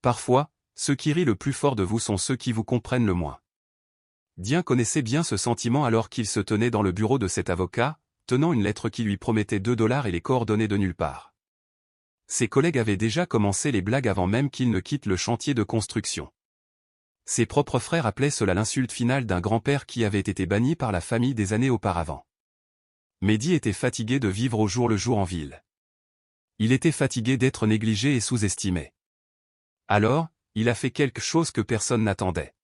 Parfois, ceux qui rient le plus fort de vous sont ceux qui vous comprennent le moins. Dien connaissait bien ce sentiment alors qu'il se tenait dans le bureau de cet avocat, tenant une lettre qui lui promettait 2 $ et les coordonnées de nulle part. Ses collègues avaient déjà commencé les blagues avant même qu'il ne quitte le chantier de construction. Ses propres frères appelaient cela l'insulte finale d'un grand-père qui avait été banni par la famille des années auparavant. Mehdi était fatigué de vivre au jour le jour en ville. Il était fatigué d'être négligé et sous-estimé. Alors, il a fait quelque chose que personne n'attendait.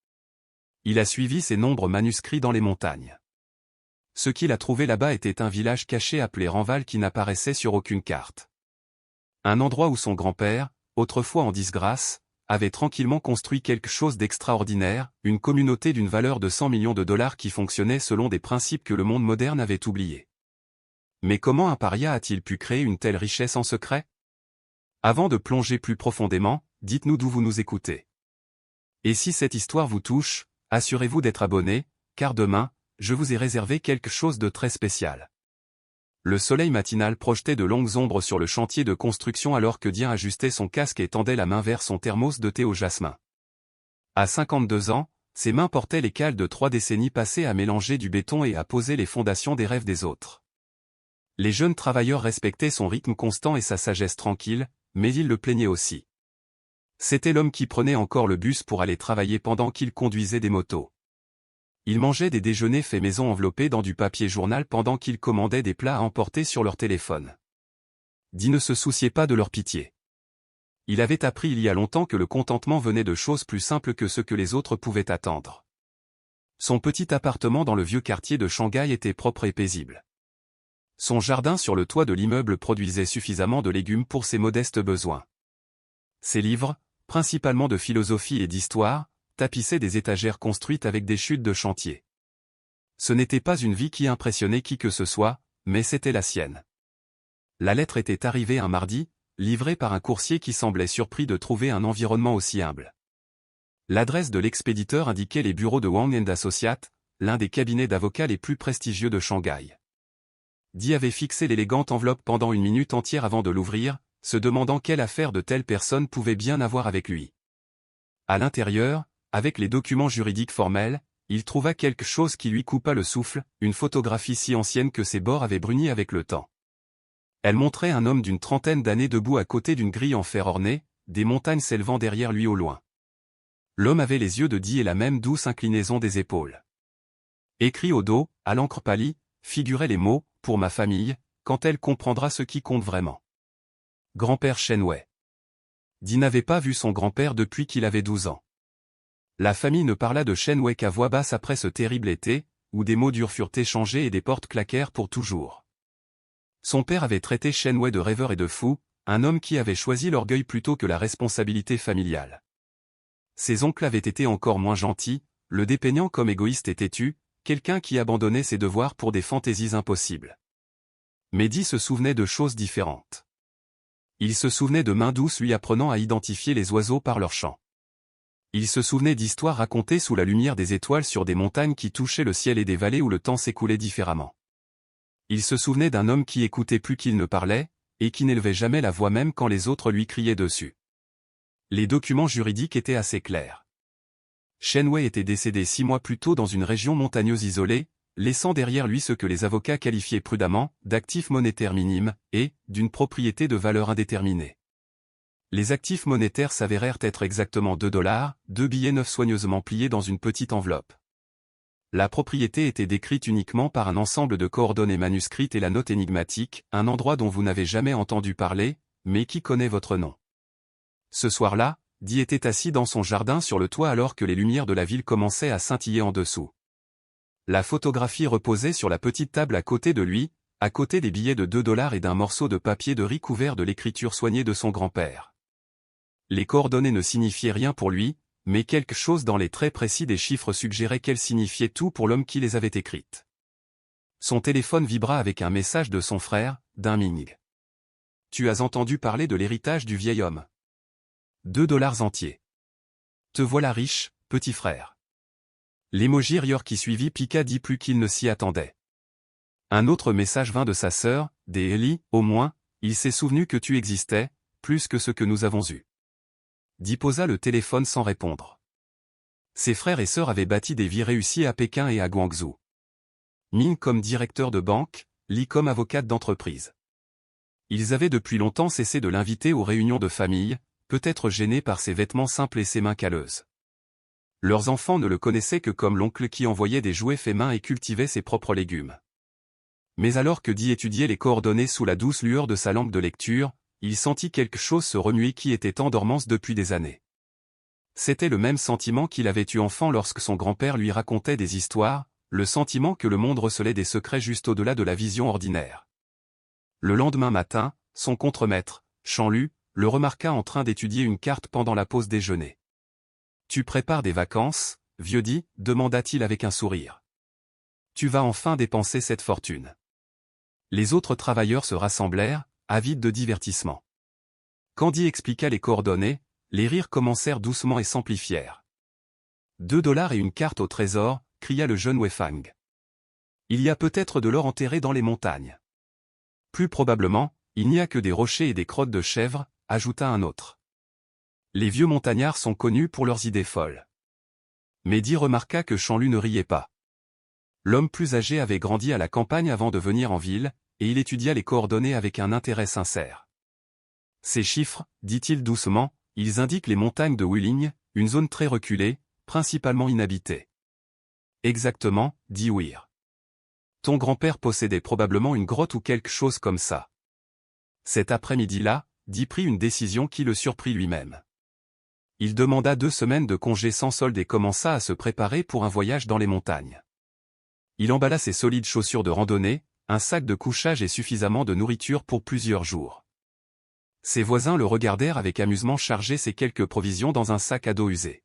Il a suivi ces nombres manuscrits dans les montagnes. Ce qu'il a trouvé là-bas était un village caché appelé Ranval qui n'apparaissait sur aucune carte. Un endroit où son grand-père, autrefois en disgrâce, avait tranquillement construit quelque chose d'extraordinaire, une communauté d'une valeur de 100 millions de dollars qui fonctionnait selon des principes que le monde moderne avait oubliés. Mais comment un paria a-t-il pu créer une telle richesse en secret? Avant de plonger plus profondément, dites-nous d'où vous nous écoutez. Et si cette histoire vous touche, assurez-vous d'être abonné, car demain, je vous ai réservé quelque chose de très spécial. Le soleil matinal projetait de longues ombres sur le chantier de construction alors que Dien ajustait son casque et tendait la main vers son thermos de thé au jasmin. À 52 ans, ses mains portaient les cales de 3 décennies passées à mélanger du béton et à poser les fondations des rêves des autres. Les jeunes travailleurs respectaient son rythme constant et sa sagesse tranquille, mais ils le plaignaient aussi. C'était l'homme qui prenait encore le bus pour aller travailler pendant qu'il conduisait des motos. Il mangeait des déjeuners faits maison enveloppés dans du papier journal pendant qu'ils commandaient des plats à emporter sur leur téléphone. Dien ne se souciait pas de leur pitié. Il avait appris il y a longtemps que le contentement venait de choses plus simples que ce que les autres pouvaient attendre. Son petit appartement dans le vieux quartier de Shanghai était propre et paisible. Son jardin sur le toit de l'immeuble produisait suffisamment de légumes pour ses modestes besoins. Ses livres, principalement de philosophie et d'histoire, tapissaient des étagères construites avec des chutes de chantier. Ce n'était pas une vie qui impressionnait qui que ce soit, mais c'était la sienne. La lettre était arrivée un mardi, livrée par un coursier qui semblait surpris de trouver un environnement aussi humble. L'adresse de l'expéditeur indiquait les bureaux de Wang & Associates, l'un des cabinets d'avocats les plus prestigieux de Shanghai. Dien avait fixé l'élégante enveloppe pendant une minute entière avant de l'ouvrir, se demandant quelle affaire de telle personne pouvait bien avoir avec lui. À l'intérieur, avec les documents juridiques formels, il trouva quelque chose qui lui coupa le souffle, une photographie si ancienne que ses bords avaient bruni avec le temps. Elle montrait un homme d'une trentaine d'années debout à côté d'une grille en fer ornée, des montagnes s'élevant derrière lui au loin. L'homme avait les yeux de Dien et la même douce inclinaison des épaules. Écrit au dos, à l'encre pâlie, figuraient les mots « Pour ma famille, quand elle comprendra ce qui compte vraiment ». Grand-père Shen Wei. Dien n'avait pas vu son grand-père depuis qu'il avait 12 ans. La famille ne parla de Shen Wei qu'à voix basse après ce terrible été, où des mots durs furent échangés et des portes claquèrent pour toujours. Son père avait traité Shen Wei de rêveur et de fou, un homme qui avait choisi l'orgueil plutôt que la responsabilité familiale. Ses oncles avaient été encore moins gentils, le dépeignant comme égoïste et têtu, quelqu'un qui abandonnait ses devoirs pour des fantaisies impossibles. Mais Dien se souvenait de choses différentes. Il se souvenait de mains douces lui apprenant à identifier les oiseaux par leur chant. Il se souvenait d'histoires racontées sous la lumière des étoiles sur des montagnes qui touchaient le ciel et des vallées où le temps s'écoulait différemment. Il se souvenait d'un homme qui écoutait plus qu'il ne parlait, et qui n'élevait jamais la voix même quand les autres lui criaient dessus. Les documents juridiques étaient assez clairs. Shen Wei était décédé 6 mois plus tôt dans une région montagneuse isolée, laissant derrière lui ce que les avocats qualifiaient prudemment d'actifs monétaires minimes et d'une propriété de valeur indéterminée. Les actifs monétaires s'avérèrent être exactement 2 $, 2 billets neufs soigneusement pliés dans une petite enveloppe. La propriété était décrite uniquement par un ensemble de coordonnées manuscrites et la note énigmatique, un endroit dont vous n'avez jamais entendu parler, mais qui connaît votre nom. Ce soir-là, Dien était assis dans son jardin sur le toit alors que les lumières de la ville commençaient à scintiller en dessous. La photographie reposait sur la petite table à côté de lui, à côté des billets de 2 $ et d'un morceau de papier de riz couvert de l'écriture soignée de son grand-père. Les coordonnées ne signifiaient rien pour lui, mais quelque chose dans les traits précis des chiffres suggérait qu'elles signifiaient tout pour l'homme qui les avait écrites. Son téléphone vibra avec un message de son frère, Ding Ming. « Tu as entendu parler de l'héritage du vieil homme. 2 $ entiers. Te voilà riche, petit frère. » L'émoji rire qui suivit piqua dit plus qu'il ne s'y attendait. Un autre message vint de sa sœur, des Ellie, au moins, il s'est souvenu que tu existais, plus que ce que nous avons eu. Di posa le téléphone sans répondre. Ses frères et sœurs avaient bâti des vies réussies à Pékin et à Guangzhou. Ming comme directeur de banque, Li comme avocate d'entreprise. Ils avaient depuis longtemps cessé de l'inviter aux réunions de famille, peut-être gênés par ses vêtements simples et ses mains calleuses. Leurs enfants ne le connaissaient que comme l'oncle qui envoyait des jouets faits main et cultivait ses propres légumes. Mais alors que Di étudiait les coordonnées sous la douce lueur de sa lampe de lecture, il sentit quelque chose se remuer qui était en dormance depuis des années. C'était le même sentiment qu'il avait eu enfant lorsque son grand-père lui racontait des histoires, le sentiment que le monde recelait des secrets juste au-delà de la vision ordinaire. Le lendemain matin, son contremaître, Chanlu, le remarqua en train d'étudier une carte pendant la pause déjeuner. « Tu prépares des vacances, vieux Di » demanda-t-il avec un sourire. « Tu vas enfin dépenser cette fortune. » Les autres travailleurs se rassemblèrent, avides de divertissement. Quand Di expliqua les coordonnées, les rires commencèrent doucement et s'amplifièrent. « 2 $ et une carte au trésor » cria le jeune Weifang. « Il y a peut-être de l'or enterré dans les montagnes. » « Plus probablement, il n'y a que des rochers et des crottes de chèvres » ajouta un autre. « Les vieux montagnards sont connus pour leurs idées folles. » Mais Di remarqua que Chanlu ne riait pas. L'homme plus âgé avait grandi à la campagne avant de venir en ville, et il étudia les coordonnées avec un intérêt sincère. « Ces chiffres, dit-il doucement, ils indiquent les montagnes de Wuling, une zone très reculée, principalement inhabitée. »« Exactement, dit Weir. Ton grand-père possédait probablement une grotte ou quelque chose comme ça. » Cet après-midi-là, Di prit une décision qui le surprit lui-même. Il demanda 2 semaines de congé sans solde et commença à se préparer pour un voyage dans les montagnes. Il emballa ses solides chaussures de randonnée, un sac de couchage et suffisamment de nourriture pour plusieurs jours. Ses voisins le regardèrent avec amusement charger ses quelques provisions dans un sac à dos usé.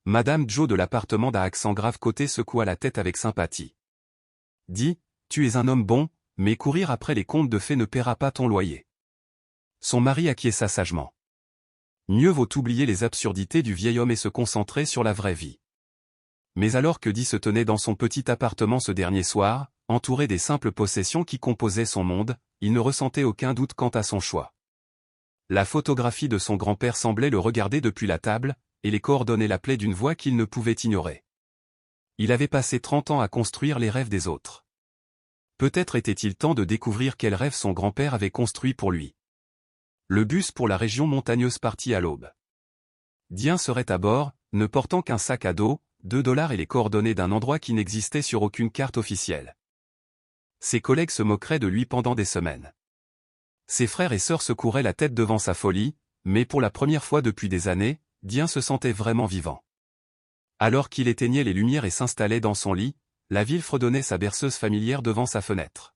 Madame Joe de l'appartement d'à accent grave côté secoua la tête avec sympathie. « Di, tu es un homme bon, mais courir après les contes de fées ne paiera pas ton loyer. » Son mari acquiesça sagement. Mieux vaut oublier les absurdités du vieil homme et se concentrer sur la vraie vie. Mais alors que Di se tenait dans son petit appartement ce dernier soir, entouré des simples possessions qui composaient son monde, il ne ressentait aucun doute quant à son choix. La photographie de son grand-père semblait le regarder depuis la table, et les coordonnées l'appelaient d'une voix qu'il ne pouvait ignorer. Il avait passé 30 ans à construire les rêves des autres. Peut-être était-il temps de découvrir quels rêves son grand-père avait construits pour lui. Le bus pour la région montagneuse partit à l'aube. Dien serait à bord, ne portant qu'un sac à dos, 2 $ et les coordonnées d'un endroit qui n'existait sur aucune carte officielle. Ses collègues se moqueraient de lui pendant des semaines. Ses frères et sœurs secouraient la tête devant sa folie, mais pour la première fois depuis des années, Dien se sentait vraiment vivant. Alors qu'il éteignait les lumières et s'installait dans son lit, la ville fredonnait sa berceuse familière devant sa fenêtre.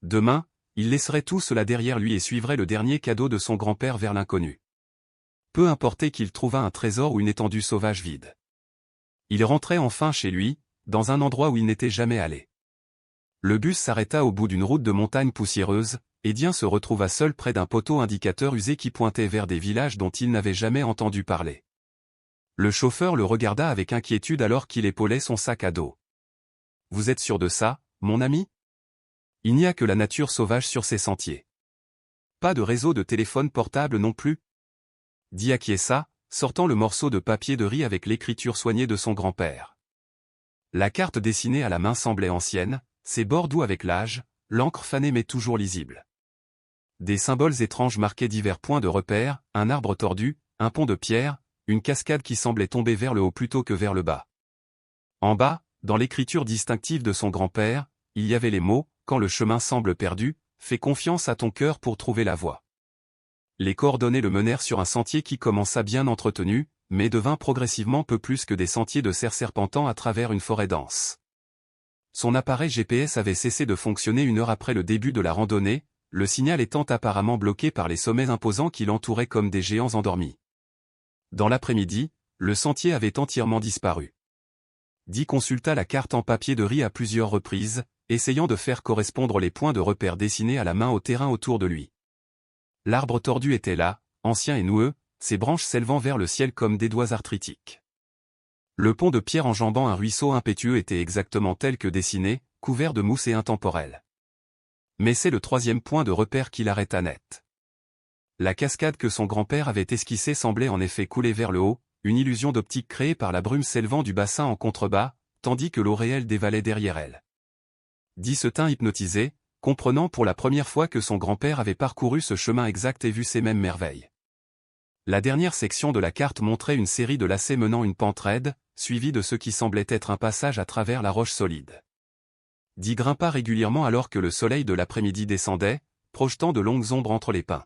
Demain, il laisserait tout cela derrière lui et suivrait le dernier cadeau de son grand-père vers l'inconnu. Peu importait qu'il trouvât un trésor ou une étendue sauvage vide. Il rentrait enfin chez lui, dans un endroit où il n'était jamais allé. Le bus s'arrêta au bout d'une route de montagne poussiéreuse, et Dien se retrouva seul près d'un poteau indicateur usé qui pointait vers des villages dont il n'avait jamais entendu parler. Le chauffeur le regarda avec inquiétude alors qu'il épaulait son sac à dos. « Vous êtes sûr de ça, mon ami ? Il n'y a que la nature sauvage sur ces sentiers. Pas de réseau de téléphone portable non plus ?» Di acquiesça, sortant le morceau de papier de riz avec l'écriture soignée de son grand-père. La carte dessinée à la main semblait ancienne, ses bords doux avec l'âge, l'encre fanée mais toujours lisible. Des symboles étranges marquaient divers points de repère, un arbre tordu, un pont de pierre, une cascade qui semblait tomber vers le haut plutôt que vers le bas. En bas, dans l'écriture distinctive de son grand-père, il y avait les mots « Quand le chemin semble perdu, fais confiance à ton cœur pour trouver la voie ». Les coordonnées le menèrent sur un sentier qui commença bien entretenu, mais devint progressivement peu plus que des sentiers de cerfs serpentant à travers une forêt dense. Son appareil GPS avait cessé de fonctionner 1 heure après le début de la randonnée, le signal étant apparemment bloqué par les sommets imposants qui l'entouraient comme des géants endormis. Dans l'après-midi, le sentier avait entièrement disparu. Di consulta la carte en papier de riz à plusieurs reprises, essayant de faire correspondre les points de repère dessinés à la main au terrain autour de lui. L'arbre tordu était là, ancien et noueux, ses branches s'élevant vers le ciel comme des doigts arthritiques. Le pont de pierre enjambant un ruisseau impétueux était exactement tel que dessiné, couvert de mousse et intemporel. Mais c'est le 3e point de repère qui l'arrêta net. La cascade que son grand-père avait esquissée semblait en effet couler vers le haut, une illusion d'optique créée par la brume s'élevant du bassin en contrebas, tandis que l'eau réelle dévalait derrière elle. Dee se tint hypnotisé, comprenant pour la première fois que son grand-père avait parcouru ce chemin exact et vu ces mêmes merveilles. La dernière section de la carte montrait une série de lacets menant une pente raide, suivie de ce qui semblait être un passage à travers la roche solide. Dee grimpa régulièrement alors que le soleil de l'après-midi descendait, projetant de longues ombres entre les pins.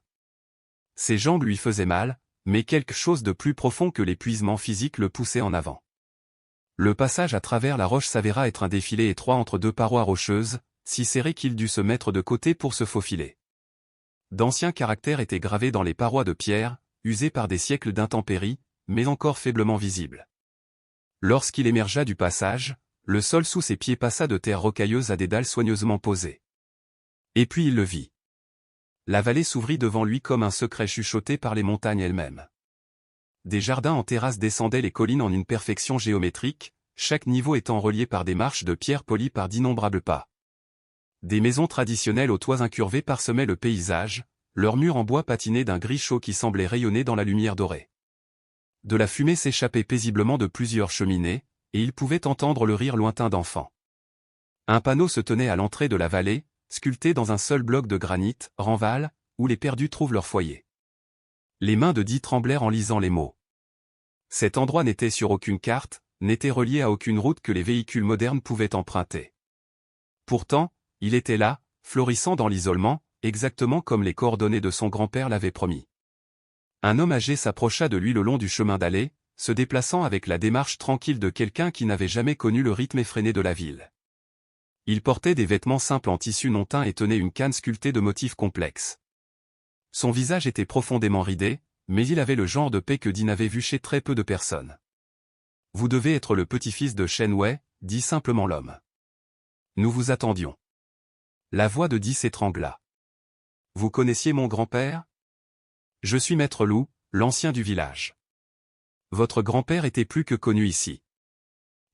Ses jambes lui faisaient mal, mais quelque chose de plus profond que l'épuisement physique le poussait en avant. Le passage à travers la roche s'avéra être un défilé étroit entre deux parois rocheuses, si serré qu'il dut se mettre de côté pour se faufiler. D'anciens caractères étaient gravés dans les parois de pierre, usées par des siècles d'intempéries, mais encore faiblement visibles. Lorsqu'il émergea du passage, le sol sous ses pieds passa de terre rocailleuse à des dalles soigneusement posées. Et puis il le vit. La vallée s'ouvrit devant lui comme un secret chuchoté par les montagnes elles-mêmes. Des jardins en terrasse descendaient les collines en une perfection géométrique, chaque niveau étant relié par des marches de pierre polies par d'innombrables pas. Des maisons traditionnelles aux toits incurvés parsemaient le paysage, leurs murs en bois patinaient d'un gris chaud qui semblait rayonner dans la lumière dorée. De la fumée s'échappait paisiblement de plusieurs cheminées, et il pouvait entendre le rire lointain d'enfants. Un panneau se tenait à l'entrée de la vallée, sculpté dans un seul bloc de granit, Ranval, où les perdus trouvent leur foyer. Les mains de Dee tremblèrent en lisant les mots. Cet endroit n'était sur aucune carte, n'était relié à aucune route que les véhicules modernes pouvaient emprunter. Pourtant, il était là, florissant dans l'isolement, exactement comme les coordonnées de son grand-père l'avaient promis. Un homme âgé s'approcha de lui le long du chemin d'allée, se déplaçant avec la démarche tranquille de quelqu'un qui n'avait jamais connu le rythme effréné de la ville. Il portait des vêtements simples en tissu non teint et tenait une canne sculptée de motifs complexes. Son visage était profondément ridé, mais il avait le genre de paix que Dee n'avait vu chez très peu de personnes. « Vous devez être le petit-fils de Shen Wei, dit simplement l'homme. Nous vous attendions. » La voix de Dee s'étrangla. « Vous connaissiez mon grand-père ? Je suis Maître Lou, l'ancien du village. Votre grand-père était plus que connu ici.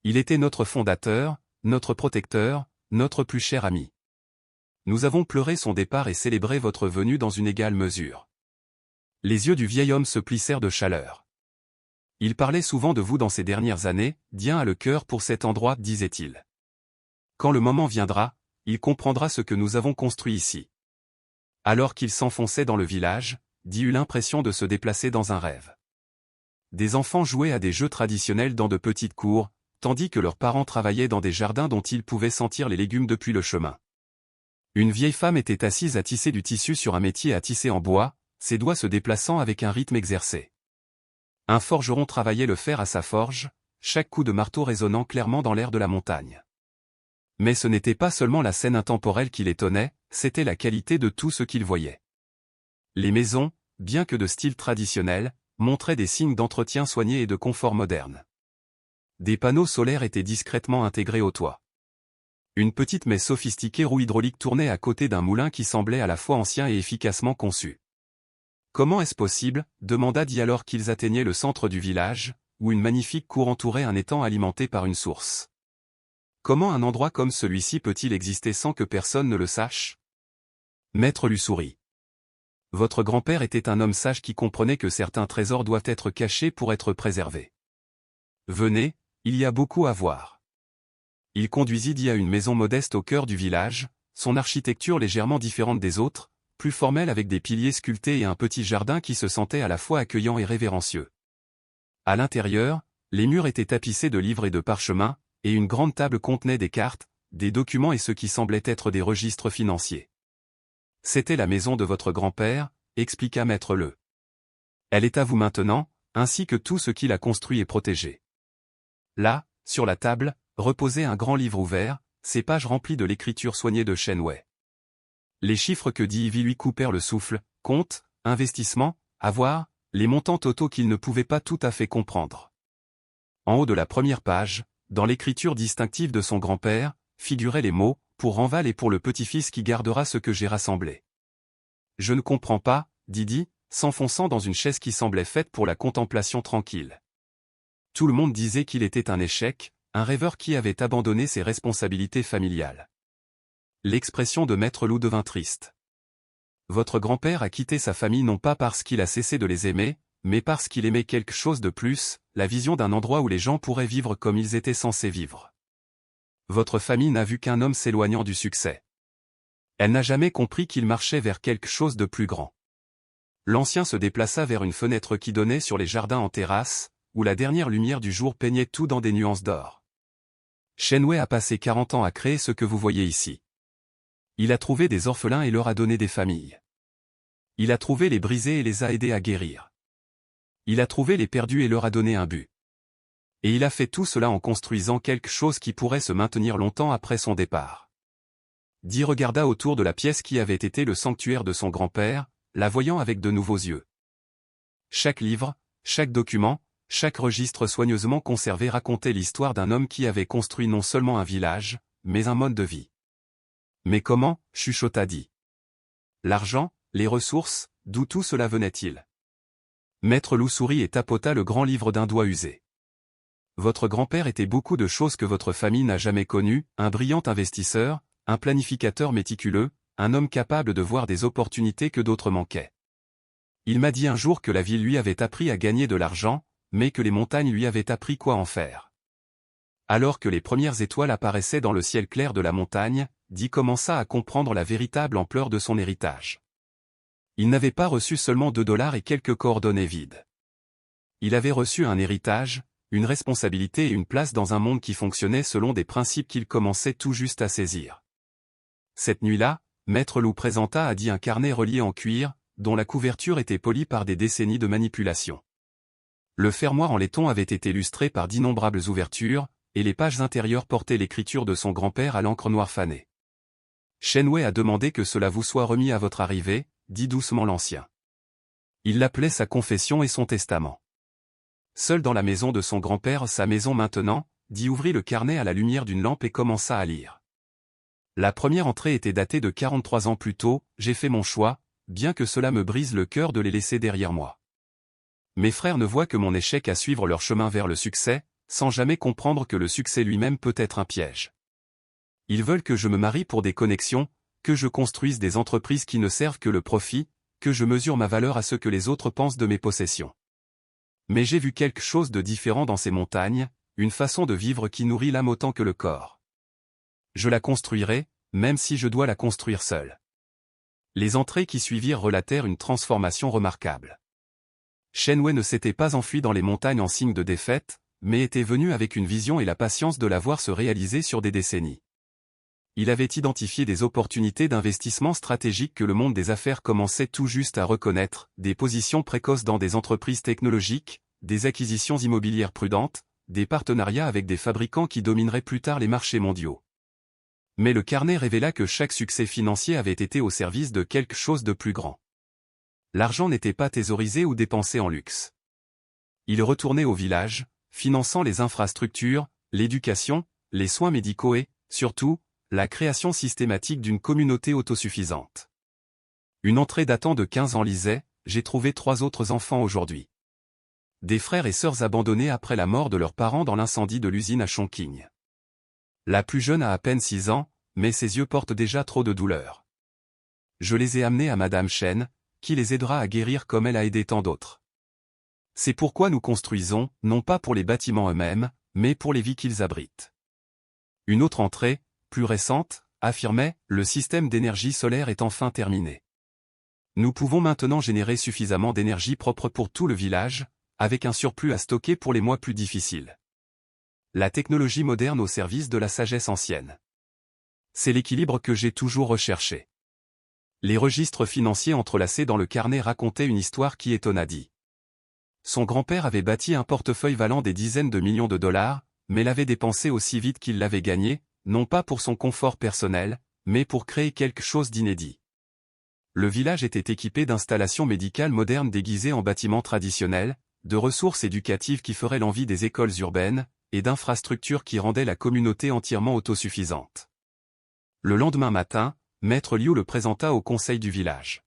Il était notre fondateur, notre protecteur, notre plus cher ami. Nous avons pleuré son départ et célébré votre venue dans une égale mesure. » Les yeux du vieil homme se plissèrent de chaleur. Il parlait souvent de vous dans ces dernières années, Dien a le cœur pour cet endroit, disait-il. Quand le moment viendra, il comprendra ce que nous avons construit ici. Alors qu'il s'enfonçait dans le village, Dee eut l'impression de se déplacer dans un rêve. Des enfants jouaient à des jeux traditionnels dans de petites cours, tandis que leurs parents travaillaient dans des jardins dont ils pouvaient sentir les légumes depuis le chemin. Une vieille femme était assise à tisser du tissu sur un métier à tisser en bois, ses doigts se déplaçant avec un rythme exercé. Un forgeron travaillait le fer à sa forge, chaque coup de marteau résonnant clairement dans l'air de la montagne. Mais ce n'était pas seulement la scène intemporelle qui l'étonnait, c'était la qualité de tout ce qu'il voyait. Les maisons, bien que de style traditionnel, montraient des signes d'entretien soigné et de confort moderne. Des panneaux solaires étaient discrètement intégrés au toit. Une petite mais sophistiquée roue hydraulique tournait à côté d'un moulin qui semblait à la fois ancien et efficacement conçu. « Comment est-ce possible ?» demanda Dee alors qu'ils atteignaient le centre du village, où une magnifique cour entourait un étang alimenté par une source. « Comment un endroit comme celui-ci peut-il exister sans que personne ne le sache ?» Maître lui sourit. « Votre grand-père était un homme sage qui comprenait que certains trésors doivent être cachés pour être préservés. Venez, il y a beaucoup à voir. » Il conduisit Dee à une maison modeste au cœur du village, son architecture légèrement différente des autres, plus formelle avec des piliers sculptés et un petit jardin qui se sentait à la fois accueillant et révérencieux. À l'intérieur, les murs étaient tapissés de livres et de parchemins, et une grande table contenait des cartes, des documents et ce qui semblait être des registres financiers. « C'était la maison de votre grand-père, » expliqua Maître Le. « Elle est à vous maintenant, ainsi que tout ce qu'il a construit et protégé. » Là, sur la table, reposait un grand livre ouvert, ses pages remplies de l'écriture soignée de Shen Wei. Les chiffres que Dee vit lui coupèrent le souffle, compte, investissement, avoir, les montants totaux qu'il ne pouvait pas tout à fait comprendre. En haut de la première page, dans l'écriture distinctive de son grand-père, figuraient les mots « pour Ranval et pour le petit-fils qui gardera ce que j'ai rassemblé ». « Je ne comprends pas », dit Dee, s'enfonçant dans une chaise qui semblait faite pour la contemplation tranquille. Tout le monde disait qu'il était un échec, un rêveur qui avait abandonné ses responsabilités familiales. L'expression de Maître Lou devint triste. Votre grand-père a quitté sa famille non pas parce qu'il a cessé de les aimer, mais parce qu'il aimait quelque chose de plus, la vision d'un endroit où les gens pourraient vivre comme ils étaient censés vivre. Votre famille n'a vu qu'un homme s'éloignant du succès. Elle n'a jamais compris qu'il marchait vers quelque chose de plus grand. L'ancien se déplaça vers une fenêtre qui donnait sur les jardins en terrasse, où la dernière lumière du jour peignait tout dans des nuances d'or. Shen Wei a passé 40 ans à créer ce que vous voyez ici. Il a trouvé des orphelins et leur a donné des familles. Il a trouvé les brisés et les a aidés à guérir. Il a trouvé les perdus et leur a donné un but. Et il a fait tout cela en construisant quelque chose qui pourrait se maintenir longtemps après son départ. Di regarda autour de la pièce qui avait été le sanctuaire de son grand-père, la voyant avec de nouveaux yeux. Chaque livre, chaque document, chaque registre soigneusement conservé racontait l'histoire d'un homme qui avait construit non seulement un village, mais un mode de vie. Mais comment, chuchota Di. L'argent, les ressources, d'où tout cela venait-il? Maître Loup sourit et tapota le grand livre d'un doigt usé. Votre grand-père était beaucoup de choses que votre famille n'a jamais connues, un brillant investisseur, un planificateur méticuleux, un homme capable de voir des opportunités que d'autres manquaient. Il m'a dit un jour que la ville lui avait appris à gagner de l'argent, mais que les montagnes lui avaient appris quoi en faire. Alors que les premières étoiles apparaissaient dans le ciel clair de la montagne, Di commença à comprendre la véritable ampleur de son héritage. Il n'avait pas reçu seulement $2 et quelques coordonnées vides. Il avait reçu un héritage, une responsabilité et une place dans un monde qui fonctionnait selon des principes qu'il commençait tout juste à saisir. Cette nuit-là, Maître Loup présenta à Di un carnet relié en cuir, dont la couverture était polie par des décennies de manipulation. Le fermoir en laiton avait été illustré par d'innombrables ouvertures, et les pages intérieures portaient l'écriture de son grand-père à l'encre noire fanée. Shen Wei a demandé que cela vous soit remis à votre arrivée, dit doucement l'ancien. Il l'appelait sa confession et son testament. Seul dans la maison de son grand-père, sa maison maintenant, Di ouvrit le carnet à la lumière d'une lampe et commença à lire. La première entrée était datée de 43 ans plus tôt, j'ai fait mon choix, bien que cela me brise le cœur de les laisser derrière moi. Mes frères ne voient que mon échec à suivre leur chemin vers le succès, sans jamais comprendre que le succès lui-même peut être un piège. Ils veulent que je me marie pour des connexions, que je construise des entreprises qui ne servent que le profit, que je mesure ma valeur à ce que les autres pensent de mes possessions. Mais j'ai vu quelque chose de différent dans ces montagnes, une façon de vivre qui nourrit l'âme autant que le corps. Je la construirai, même si je dois la construire seul. Les entrées qui suivirent relatèrent une transformation remarquable. Shen Wei ne s'était pas enfui dans les montagnes en signe de défaite, mais était venu avec une vision et la patience de la voir se réaliser sur des décennies. Il avait identifié des opportunités d'investissement stratégiques que le monde des affaires commençait tout juste à reconnaître, des positions précoces dans des entreprises technologiques, des acquisitions immobilières prudentes, des partenariats avec des fabricants qui domineraient plus tard les marchés mondiaux. Mais le carnet révéla que chaque succès financier avait été au service de quelque chose de plus grand. L'argent n'était pas thésaurisé ou dépensé en luxe. Il retournait au village, finançant les infrastructures, l'éducation, les soins médicaux et, surtout, la création systématique d'une communauté autosuffisante. Une entrée datant de 15 ans lisait « J'ai trouvé 3 autres enfants aujourd'hui. » Des frères et sœurs abandonnés après la mort de leurs parents dans l'incendie de l'usine à Chongqing. La plus jeune a à peine 6 ans, mais ses yeux portent déjà trop de douleur. Je les ai amenés à Madame Chen, qui les aidera à guérir comme elle a aidé tant d'autres. C'est pourquoi nous construisons, non pas pour les bâtiments eux-mêmes, mais pour les vies qu'ils abritent. Une autre entrée, plus récente, affirmait « Le système d'énergie solaire est enfin terminé. Nous pouvons maintenant générer suffisamment d'énergie propre pour tout le village, avec un surplus à stocker pour les mois plus difficiles. La technologie moderne au service de la sagesse ancienne. C'est l'équilibre que j'ai toujours recherché. » Les registres financiers entrelacés dans le carnet racontaient une histoire qui étonna Di. Son grand-père avait bâti un portefeuille valant des dizaines de millions de dollars, mais l'avait dépensé aussi vite qu'il l'avait gagné, non pas pour son confort personnel, mais pour créer quelque chose d'inédit. Le village était équipé d'installations médicales modernes déguisées en bâtiments traditionnels, de ressources éducatives qui feraient l'envie des écoles urbaines, et d'infrastructures qui rendaient la communauté entièrement autosuffisante. Le lendemain matin, Maître Liu le présenta au conseil du village.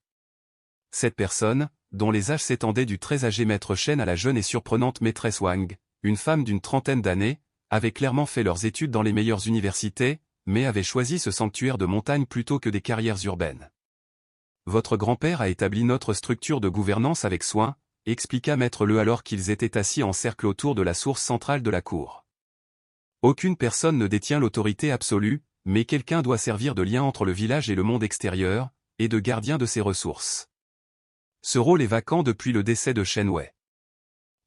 Cette personne, dont les âges s'étendaient du très âgé Maître Shen à la jeune et surprenante maîtresse Wang, une femme d'une trentaine d'années, avait clairement fait leurs études dans les meilleures universités, mais avait choisi ce sanctuaire de montagne plutôt que des carrières urbaines. Votre grand-père a établi notre structure de gouvernance avec soin, expliqua Maître Le alors qu'ils étaient assis en cercle autour de la source centrale de la cour. Aucune personne ne détient l'autorité absolue, mais quelqu'un doit servir de lien entre le village et le monde extérieur, et de gardien de ses ressources. Ce rôle est vacant depuis le décès de Shen Wei.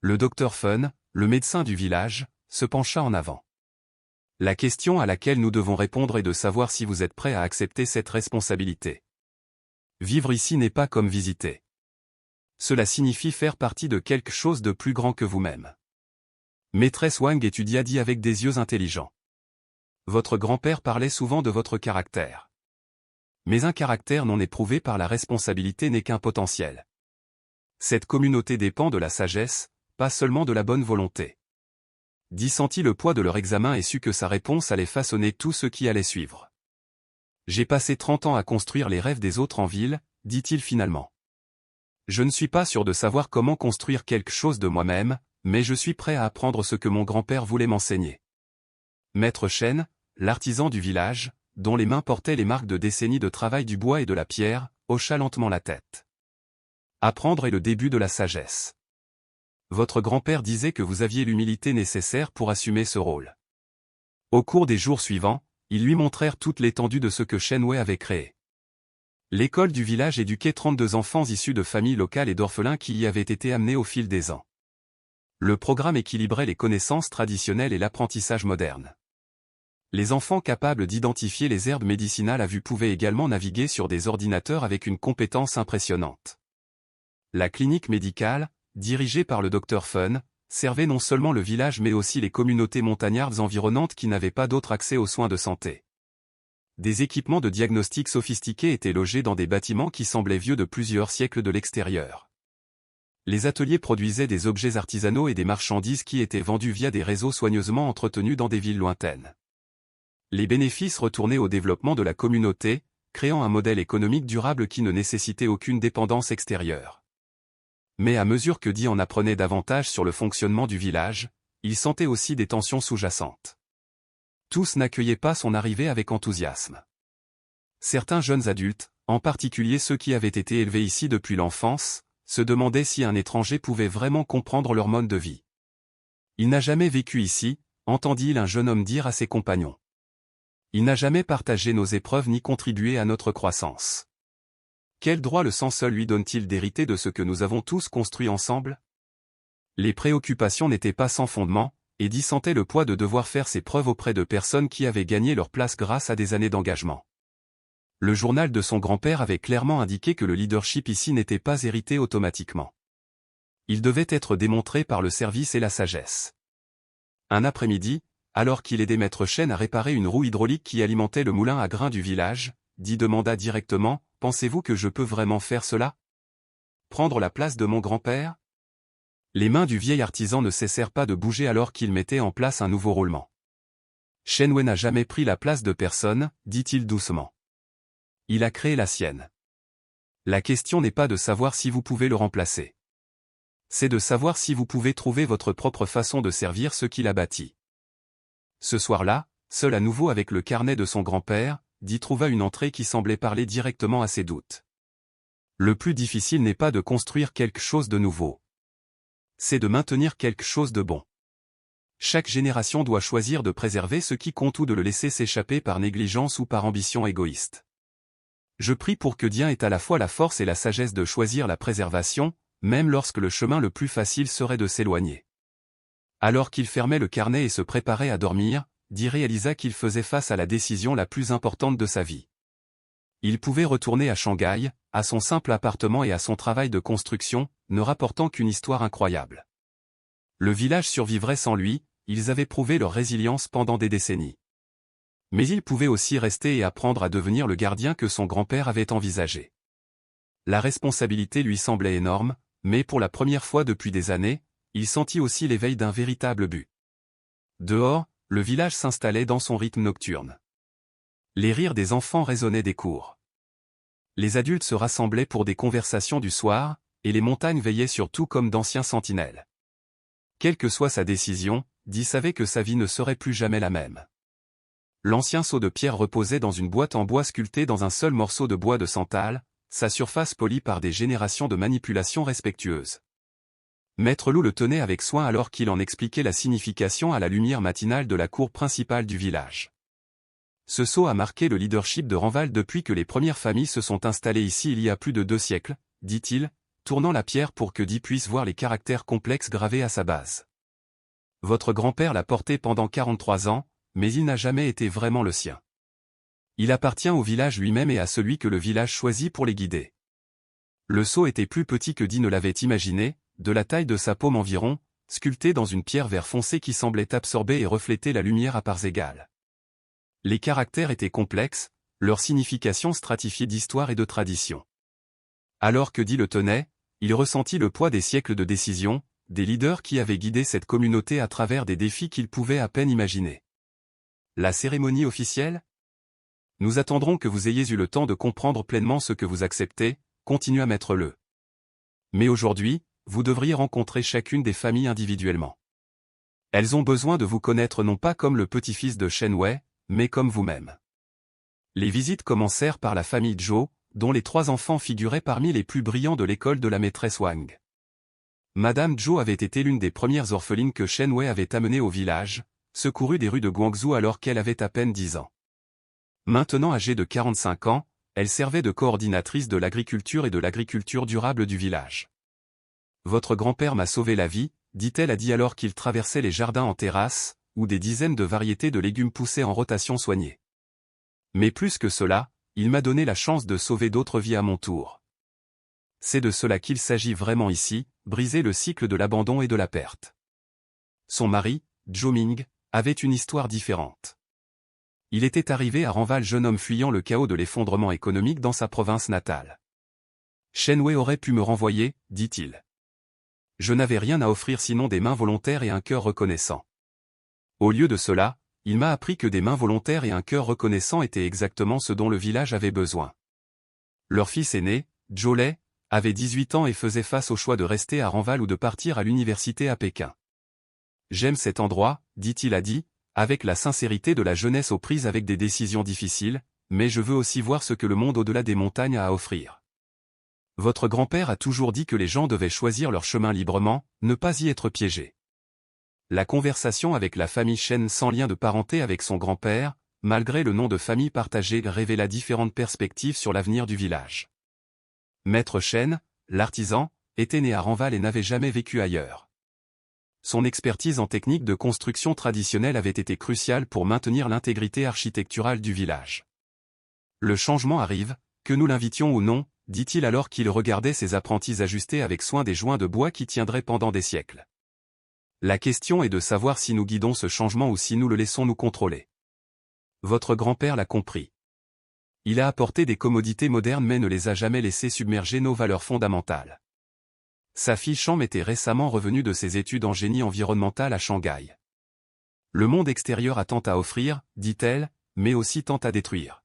Le docteur Fun, le médecin du village, se pencha en avant. La question à laquelle nous devons répondre est de savoir si vous êtes prêt à accepter cette responsabilité. Vivre ici n'est pas comme visiter. Cela signifie faire partie de quelque chose de plus grand que vous-même. Maîtresse Wang étudia dit avec des yeux intelligents. Votre grand-père parlait souvent de votre caractère. Mais un caractère non éprouvé par la responsabilité n'est qu'un potentiel. Cette communauté dépend de la sagesse, pas seulement de la bonne volonté. Di sentit le poids de leur examen et sut que sa réponse allait façonner tout ce qui allait suivre. J'ai passé 30 ans à construire les rêves des autres en ville, dit-il finalement. Je ne suis pas sûr de savoir comment construire quelque chose de moi-même, mais je suis prêt à apprendre ce que mon grand-père voulait m'enseigner. Maître Shen, l'artisan du village, dont les mains portaient les marques de décennies de travail du bois et de la pierre, hocha lentement la tête. Apprendre est le début de la sagesse. Votre grand-père disait que vous aviez l'humilité nécessaire pour assumer ce rôle. Au cours des jours suivants, ils lui montrèrent toute l'étendue de ce que Shen Wei avait créé. L'école du village éduquait 32 enfants issus de familles locales et d'orphelins qui y avaient été amenés au fil des ans. Le programme équilibrait les connaissances traditionnelles et l'apprentissage moderne. Les enfants capables d'identifier les herbes médicinales à vue pouvaient également naviguer sur des ordinateurs avec une compétence impressionnante. La clinique médicale, dirigée par le docteur Fun, servait non seulement le village mais aussi les communautés montagnardes environnantes qui n'avaient pas d'autre accès aux soins de santé. Des équipements de diagnostic sophistiqués étaient logés dans des bâtiments qui semblaient vieux de plusieurs siècles de l'extérieur. Les ateliers produisaient des objets artisanaux et des marchandises qui étaient vendus via des réseaux soigneusement entretenus dans des villes lointaines. Les bénéfices retournaient au développement de la communauté, créant un modèle économique durable qui ne nécessitait aucune dépendance extérieure. Mais à mesure que Di en apprenait davantage sur le fonctionnement du village, il sentait aussi des tensions sous-jacentes. Tous n'accueillaient pas son arrivée avec enthousiasme. Certains jeunes adultes, en particulier ceux qui avaient été élevés ici depuis l'enfance, se demandaient si un étranger pouvait vraiment comprendre leur mode de vie. Il n'a jamais vécu ici, entendit-il un jeune homme dire à ses compagnons. Il n'a jamais partagé nos épreuves ni contribué à notre croissance. Quel droit le sang seul lui donne-t-il d'hériter de ce que nous avons tous construit ensemble? Les préoccupations n'étaient pas sans fondement, et Di sentait le poids de devoir faire ses preuves auprès de personnes qui avaient gagné leur place grâce à des années d'engagement. Le journal de son grand-père avait clairement indiqué que le leadership ici n'était pas hérité automatiquement. Il devait être démontré par le service et la sagesse. Un après-midi, alors qu'il aidait Maître Shen à réparer une roue hydraulique qui alimentait le moulin à grains du village, Di demanda directement, « Pensez-vous que je peux vraiment faire cela? Prendre la place de mon grand-père » Les mains du vieil artisan ne cessèrent pas de bouger alors qu'il mettait en place un nouveau roulement. « Shen Wei n'a jamais pris la place de personne, dit-il doucement. Il a créé la sienne. La question n'est pas de savoir si vous pouvez le remplacer. C'est de savoir si vous pouvez trouver votre propre façon de servir ce qu'il a bâti. » Ce soir-là, seul à nouveau avec le carnet de son grand-père, Di trouva une entrée qui semblait parler directement à ses doutes. Le plus difficile n'est pas de construire quelque chose de nouveau. C'est de maintenir quelque chose de bon. Chaque génération doit choisir de préserver ce qui compte ou de le laisser s'échapper par négligence ou par ambition égoïste. Je prie pour que Dien ait à la fois la force et la sagesse de choisir la préservation, même lorsque le chemin le plus facile serait de s'éloigner. Alors qu'il fermait le carnet et se préparait à dormir, Di réalisa qu'il faisait face à la décision la plus importante de sa vie. Il pouvait retourner à Shanghai, à son simple appartement et à son travail de construction, ne rapportant qu'une histoire incroyable. Le village survivrait sans lui, ils avaient prouvé leur résilience pendant des décennies. Mais il pouvait aussi rester et apprendre à devenir le gardien que son grand-père avait envisagé. La responsabilité lui semblait énorme, mais pour la première fois depuis des années, il sentit aussi l'éveil d'un véritable but. Dehors, le village s'installait dans son rythme nocturne. Les rires des enfants résonnaient des cours. Les adultes se rassemblaient pour des conversations du soir, et les montagnes veillaient sur tout comme d'anciens sentinelles. Quelle que soit sa décision, Di savait que sa vie ne serait plus jamais la même. L'ancien seau de pierre reposait dans une boîte en bois sculptée dans un seul morceau de bois de santal, sa surface polie par des générations de manipulations respectueuses. Maître Loup le tenait avec soin alors qu'il en expliquait la signification à la lumière matinale de la cour principale du village. Ce sceau a marqué le leadership de Ranval depuis que les premières familles se sont installées ici il y a plus de 2 siècles, dit-il, tournant la pierre pour que Guy puisse voir les caractères complexes gravés à sa base. Votre grand-père l'a porté pendant 43 ans, mais il n'a jamais été vraiment le sien. Il appartient au village lui-même et à celui que le village choisit pour les guider. Le sceau était plus petit que Guy ne l'avait imaginé, de la taille de sa paume environ, sculpté dans une pierre vert foncé qui semblait absorber et refléter la lumière à parts égales. Les caractères étaient complexes, leur signification stratifiée d'histoire et de tradition. Alors que Guy le tenait, il ressentit le poids des siècles de décision, des leaders qui avaient guidé cette communauté à travers des défis qu'il pouvait à peine imaginer. La cérémonie officielle ? Nous attendrons que vous ayez eu le temps de comprendre pleinement ce que vous acceptez, continua Maître Le. Mais aujourd'hui, vous devriez rencontrer chacune des familles individuellement. Elles ont besoin de vous connaître non pas comme le petit-fils de Shen Wei, mais comme vous-même. Les visites commencèrent par la famille Zhou, dont les 3 enfants figuraient parmi les plus brillants de l'école de la maîtresse Wang. Madame Zhou avait été l'une des premières orphelines que Shen Wei avait amenées au village, secourue des rues de Guangzhou alors qu'elle avait à peine 10 ans. Maintenant âgée de 45 ans, elle servait de coordinatrice de l'agriculture et de l'agriculture durable du village. Votre grand-père m'a sauvé la vie, dit-elle a dit alors qu'il traversait les jardins en terrasse, où des dizaines de variétés de légumes poussaient en rotation soignée. Mais plus que cela, il m'a donné la chance de sauver d'autres vies à mon tour. C'est de cela qu'il s'agit vraiment ici, briser le cycle de l'abandon et de la perte. Son mari, Zhou Ming, avait une histoire différente. Il était arrivé à Ranval jeune homme fuyant le chaos de l'effondrement économique dans sa province natale. Shen Wei aurait pu me renvoyer, dit-il. Je n'avais rien à offrir sinon des mains volontaires et un cœur reconnaissant. Au lieu de cela, il m'a appris que des mains volontaires et un cœur reconnaissant étaient exactement ce dont le village avait besoin. Leur fils aîné, Zhou Lei, avait 18 ans et faisait face au choix de rester à Ranval ou de partir à l'université à Pékin. J'aime cet endroit, dit-il a dit, avec la sincérité de la jeunesse aux prises avec des décisions difficiles, mais je veux aussi voir ce que le monde au-delà des montagnes a à offrir. Votre grand-père a toujours dit que les gens devaient choisir leur chemin librement, ne pas y être piégés. La conversation avec la famille Shen sans lien de parenté avec son grand-père, malgré le nom de famille partagé, révéla différentes perspectives sur l'avenir du village. Maître Shen, l'artisan, était né à Ranval et n'avait jamais vécu ailleurs. Son expertise en technique de construction traditionnelle avait été cruciale pour maintenir l'intégrité architecturale du village. Le changement arrive, que nous l'invitions ou non, dit-il alors qu'il regardait ses apprentis ajuster avec soin des joints de bois qui tiendraient pendant des siècles. La question est de savoir si nous guidons ce changement ou si nous le laissons nous contrôler. Votre grand-père l'a compris. Il a apporté des commodités modernes mais ne les a jamais laissés submerger nos valeurs fondamentales. Sa fille Sham était récemment revenue de ses études en génie environnemental à Shanghai. Le monde extérieur a tant à offrir, dit-elle, mais aussi tant à détruire.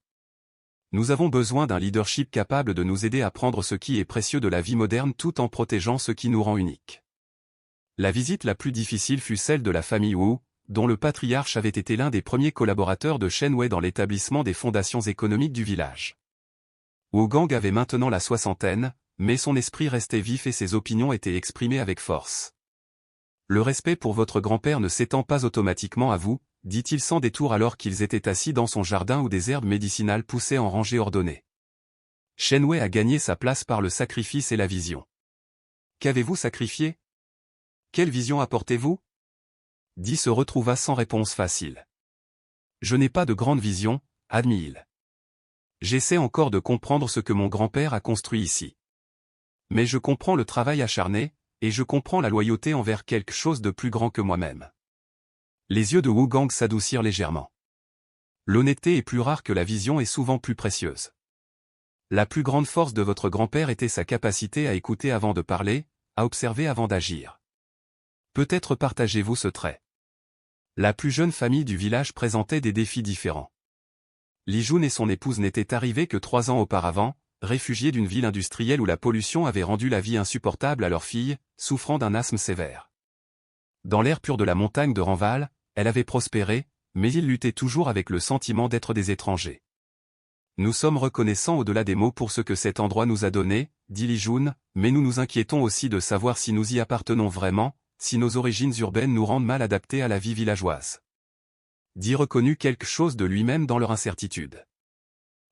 Nous avons besoin d'un leadership capable de nous aider à prendre ce qui est précieux de la vie moderne tout en protégeant ce qui nous rend uniques. La visite la plus difficile fut celle de la famille Wu, dont le patriarche avait été l'un des premiers collaborateurs de Shen Wei dans l'établissement des fondations économiques du village. Wu Gang avait maintenant la soixantaine, mais son esprit restait vif et ses opinions étaient exprimées avec force. Le respect pour votre grand-père ne s'étend pas automatiquement à vous, dit-il sans détour alors qu'ils étaient assis dans son jardin où des herbes médicinales poussaient en rangées ordonnées. Shen Wei a gagné sa place par le sacrifice et la vision. Qu'avez-vous sacrifié? Quelle vision apportez-vous? Di se retrouva sans réponse facile. Je n'ai pas de grande vision, admit-il. J'essaie encore de comprendre ce que mon grand-père a construit ici. Mais je comprends le travail acharné, et je comprends la loyauté envers quelque chose de plus grand que moi-même. Les yeux de Wu Gang s'adoucirent légèrement. L'honnêteté est plus rare que la vision et souvent plus précieuse. La plus grande force de votre grand-père était sa capacité à écouter avant de parler, à observer avant d'agir. Peut-être partagez-vous ce trait. La plus jeune famille du village présentait des défis différents. Li Jun et son épouse n'étaient arrivés que 3 ans auparavant, réfugiés d'une ville industrielle où la pollution avait rendu la vie insupportable à leur fille, souffrant d'un asthme sévère. Dans l'air pur de la montagne de Ranval, elle avait prospéré, mais ils luttaient toujours avec le sentiment d'être des étrangers. Nous sommes reconnaissants au-delà des mots pour ce que cet endroit nous a donné, dit Lijun, mais nous nous inquiétons aussi de savoir si nous y appartenons vraiment, si nos origines urbaines nous rendent mal adaptés à la vie villageoise. Dit reconnu quelque chose de lui-même dans leur incertitude.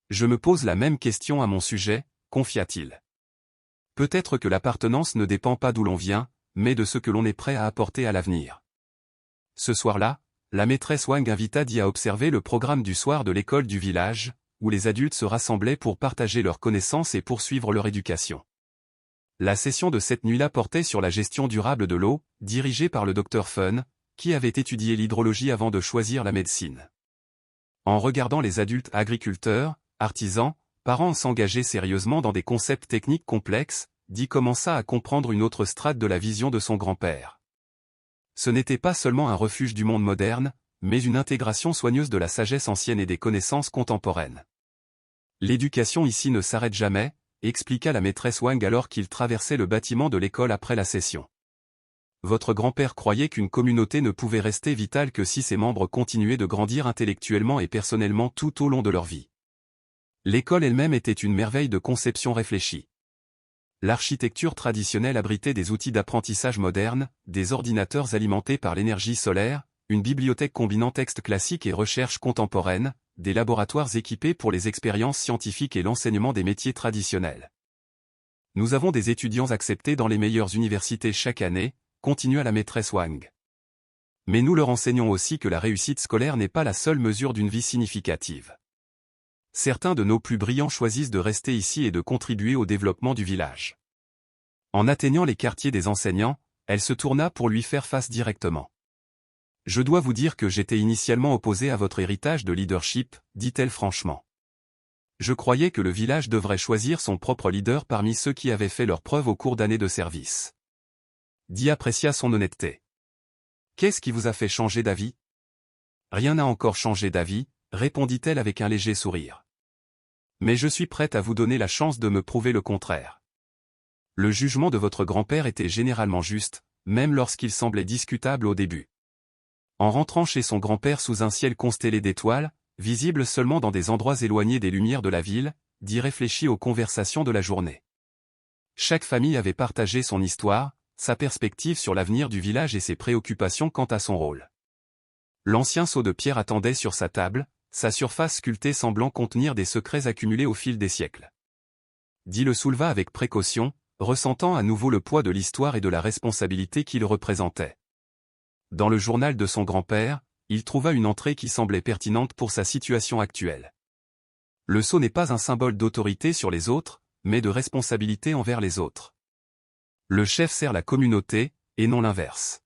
Je me pose la même question à mon sujet, confia-t-il. Peut-être que l'appartenance ne dépend pas d'où l'on vient, mais de ce que l'on est prêt à apporter à l'avenir. Ce soir-là, la maîtresse Wang invita Di à observer le programme du soir de l'école du village, où les adultes se rassemblaient pour partager leurs connaissances et poursuivre leur éducation. La session de cette nuit-là portait sur la gestion durable de l'eau, dirigée par le Dr Fun, qui avait étudié l'hydrologie avant de choisir la médecine. En regardant les adultes agriculteurs, artisans, parents s'engager sérieusement dans des concepts techniques complexes, Di commença à comprendre une autre strate de la vision de son grand-père. Ce n'était pas seulement un refuge du monde moderne, mais une intégration soigneuse de la sagesse ancienne et des connaissances contemporaines. L'éducation ici ne s'arrête jamais, expliqua la maîtresse Wang alors qu'il traversait le bâtiment de l'école après la session. Votre grand-père croyait qu'une communauté ne pouvait rester vitale que si ses membres continuaient de grandir intellectuellement et personnellement tout au long de leur vie. L'école elle-même était une merveille de conception réfléchie. L'architecture traditionnelle abritait des outils d'apprentissage modernes, des ordinateurs alimentés par l'énergie solaire, une bibliothèque combinant textes classiques et recherches contemporaines, des laboratoires équipés pour les expériences scientifiques et l'enseignement des métiers traditionnels. Nous avons des étudiants acceptés dans les meilleures universités chaque année, continua la maîtresse Wang. Mais nous leur enseignons aussi que la réussite scolaire n'est pas la seule mesure d'une vie significative. Certains de nos plus brillants choisissent de rester ici et de contribuer au développement du village. En atteignant les quartiers des enseignants, elle se tourna pour lui faire face directement. Je dois vous dire que j'étais initialement opposé à votre héritage de leadership, dit-elle franchement. Je croyais que le village devrait choisir son propre leader parmi ceux qui avaient fait leurs preuves au cours d'années de service. Di apprécia son honnêteté. Qu'est-ce qui vous a fait changer d'avis? Rien n'a encore changé d'avis, répondit-elle avec un léger sourire. Mais je suis prête à vous donner la chance de me prouver le contraire. Le jugement de votre grand-père était généralement juste, même lorsqu'il semblait discutable au début. En rentrant chez son grand-père sous un ciel constellé d'étoiles, visible seulement dans des endroits éloignés des lumières de la ville, Di réfléchit aux conversations de la journée. Chaque famille avait partagé son histoire, sa perspective sur l'avenir du village et ses préoccupations quant à son rôle. L'ancien seau de pierre attendait sur sa table, sa surface sculptée semblant contenir des secrets accumulés au fil des siècles. Di le souleva avec précaution, ressentant à nouveau le poids de l'histoire et de la responsabilité qu'il représentait. Dans le journal de son grand-père, il trouva une entrée qui semblait pertinente pour sa situation actuelle. Le sceau n'est pas un symbole d'autorité sur les autres, mais de responsabilité envers les autres. Le chef sert la communauté, et non l'inverse.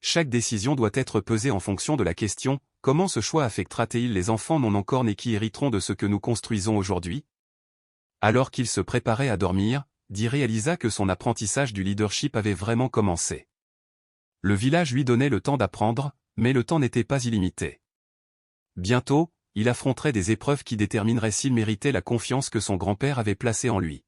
Chaque décision doit être pesée en fonction de la question « Comment ce choix affectera-t-il les enfants non encore nés qui hériteront de ce que nous construisons aujourd'hui ?» Alors qu'il se préparait à dormir, Di réalisa que son apprentissage du leadership avait vraiment commencé. Le village lui donnait le temps d'apprendre, mais le temps n'était pas illimité. Bientôt, il affronterait des épreuves qui détermineraient s'il méritait la confiance que son grand-père avait placée en lui.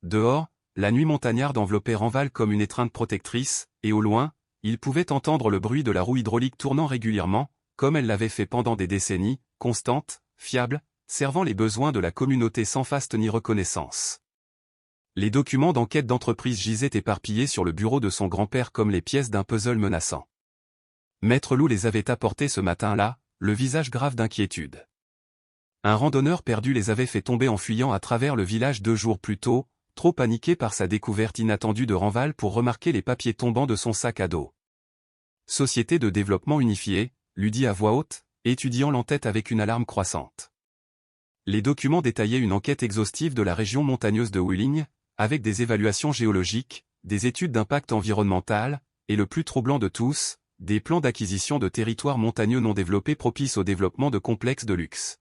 Dehors, la nuit montagnarde enveloppait Ranval comme une étreinte protectrice, et au loin, il pouvait entendre le bruit de la roue hydraulique tournant régulièrement, comme elle l'avait fait pendant des décennies, constante, fiable, servant les besoins de la communauté sans faste ni reconnaissance. Les documents d'enquête d'entreprise gisaient éparpillés sur le bureau de son grand-père comme les pièces d'un puzzle menaçant. Maître Loup les avait apportés ce matin-là, le visage grave d'inquiétude. Un randonneur perdu les avait fait tomber en fuyant à travers le village 2 jours plus tôt, trop paniqué par sa découverte inattendue de Ranval pour remarquer les papiers tombant de son sac à dos. Société de développement unifié, lui dit à voix haute, étudiant l'entête avec une alarme croissante. Les documents détaillaient une enquête exhaustive de la région montagneuse de Wuling, avec des évaluations géologiques, des études d'impact environnemental, et le plus troublant de tous, des plans d'acquisition de territoires montagneux non développés propices au développement de complexes de luxe.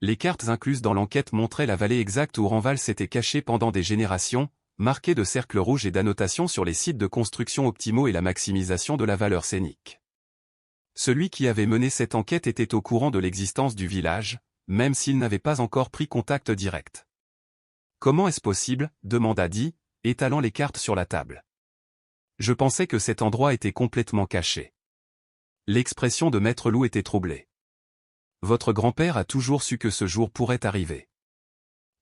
Les cartes incluses dans l'enquête montraient la vallée exacte où Ranval s'était caché pendant des générations, marquée de cercles rouges et d'annotations sur les sites de construction optimaux et la maximisation de la valeur scénique. Celui qui avait mené cette enquête était au courant de l'existence du village, même s'il n'avait pas encore pris contact direct. « Comment est-ce possible ?» demanda Di, étalant les cartes sur la table. « Je pensais que cet endroit était complètement caché. » L'expression de Maître Loup était troublée. Votre grand-père a toujours su que ce jour pourrait arriver.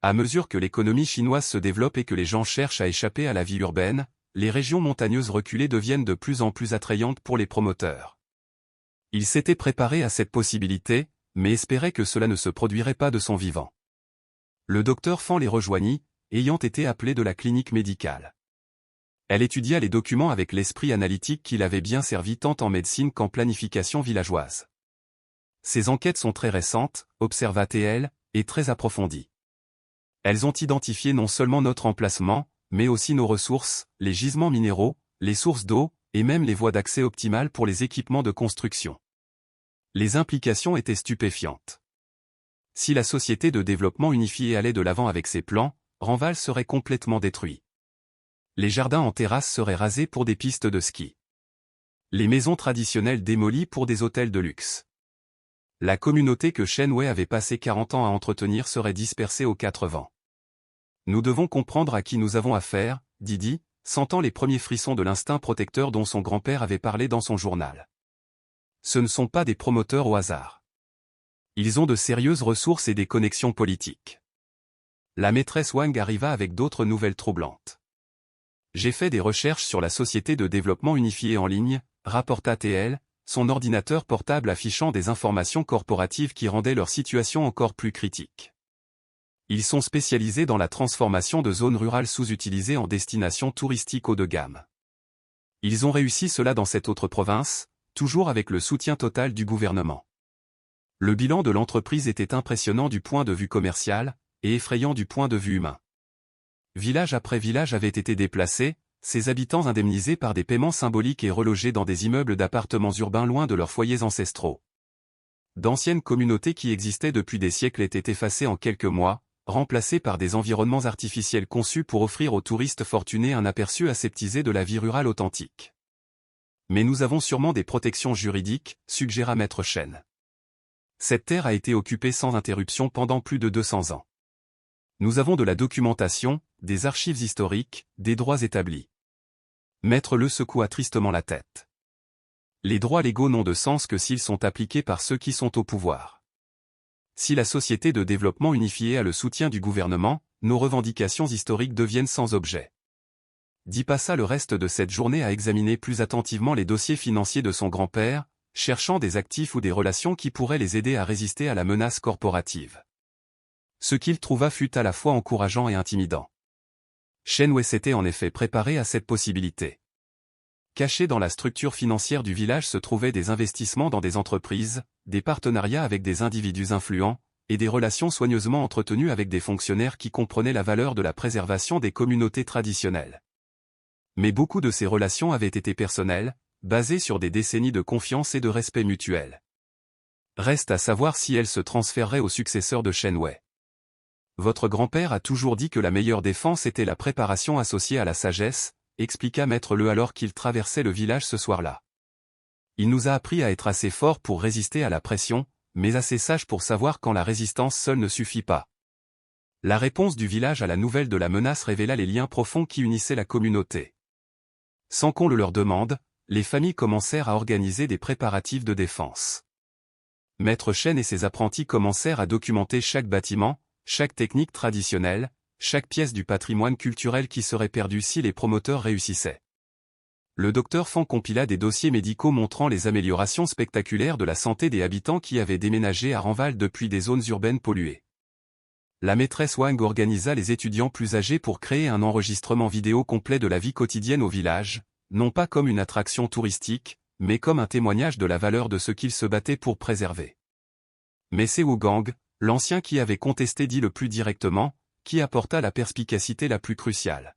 À mesure que l'économie chinoise se développe et que les gens cherchent à échapper à la vie urbaine, les régions montagneuses reculées deviennent de plus en plus attrayantes pour les promoteurs. Il s'était préparé à cette possibilité, mais espérait que cela ne se produirait pas de son vivant. Le docteur Fan les rejoignit, ayant été appelé de la clinique médicale. Elle étudia les documents avec l'esprit analytique qui l'avait bien servi tant en médecine qu'en planification villageoise. Ces enquêtes sont très récentes, observatées et très approfondies. Elles ont identifié non seulement notre emplacement, mais aussi nos ressources, les gisements minéraux, les sources d'eau, et même les voies d'accès optimales pour les équipements de construction. Les implications étaient stupéfiantes. Si la société de développement unifiée allait de l'avant avec ses plans, Renval serait complètement détruit. Les jardins en terrasse seraient rasés pour des pistes de ski. Les maisons traditionnelles démolies pour des hôtels de luxe. La communauté que Shen Wei avait passé 40 ans à entretenir serait dispersée aux quatre vents. Nous devons comprendre à qui nous avons affaire, dit, sentant les premiers frissons de l'instinct protecteur dont son grand-père avait parlé dans son journal. Ce ne sont pas des promoteurs au hasard. Ils ont de sérieuses ressources et des connexions politiques. La maîtresse Wang arriva avec d'autres nouvelles troublantes. J'ai fait des recherches sur la société de développement unifiée en ligne, rapporta TL, son ordinateur portable affichant des informations corporatives qui rendaient leur situation encore plus critique. Ils sont spécialisés dans la transformation de zones rurales sous-utilisées en destinations touristiques haut de gamme. Ils ont réussi cela dans cette autre province, toujours avec le soutien total du gouvernement. Le bilan de l'entreprise était impressionnant du point de vue commercial, et effrayant du point de vue humain. Village après village avait été déplacé, ses habitants indemnisés par des paiements symboliques et relogés dans des immeubles d'appartements urbains loin de leurs foyers ancestraux. D'anciennes communautés qui existaient depuis des siècles étaient effacées en quelques mois, remplacées par des environnements artificiels conçus pour offrir aux touristes fortunés un aperçu aseptisé de la vie rurale authentique. Mais nous avons sûrement des protections juridiques, suggéra Maître Chen. Cette terre a été occupée sans interruption pendant plus de 200 ans. Nous avons de la documentation, des archives historiques, des droits établis. Maître Le secoua tristement la tête. Les droits légaux n'ont de sens que s'ils sont appliqués par ceux qui sont au pouvoir. Si la société de développement unifiée a le soutien du gouvernement, nos revendications historiques deviennent sans objet. Di passa le reste de cette journée à examiner plus attentivement les dossiers financiers de son grand-père, cherchant des actifs ou des relations qui pourraient les aider à résister à la menace corporative. Ce qu'il trouva fut à la fois encourageant et intimidant. Shen Wei s'était en effet préparé à cette possibilité. Cachés dans la structure financière du village se trouvaient des investissements dans des entreprises, des partenariats avec des individus influents, et des relations soigneusement entretenues avec des fonctionnaires qui comprenaient la valeur de la préservation des communautés traditionnelles. Mais beaucoup de ces relations avaient été personnelles, basées sur des décennies de confiance et de respect mutuel. Reste à savoir si elles se transféreraient aux successeurs de Shen Wei. Votre grand-père a toujours dit que la meilleure défense était la préparation associée à la sagesse, expliqua Maître Le alors qu'il traversait le village ce soir-là. Il nous a appris à être assez forts pour résister à la pression, mais assez sages pour savoir quand la résistance seule ne suffit pas. La réponse du village à la nouvelle de la menace révéla les liens profonds qui unissaient la communauté. Sans qu'on le leur demande, les familles commencèrent à organiser des préparatifs de défense. Maître Chen et ses apprentis commencèrent à documenter chaque bâtiment, chaque technique traditionnelle, chaque pièce du patrimoine culturel qui serait perdue si les promoteurs réussissaient. Le docteur Fan compila des dossiers médicaux montrant les améliorations spectaculaires de la santé des habitants qui avaient déménagé à Renval depuis des zones urbaines polluées. La maîtresse Wang organisa les étudiants plus âgés pour créer un enregistrement vidéo complet de la vie quotidienne au village, non pas comme une attraction touristique, mais comme un témoignage de la valeur de ce qu'ils se battaient pour préserver. Mais c'est Wu Gang, l'ancien qui avait contesté dit le plus directement, qui apporta la perspicacité la plus cruciale.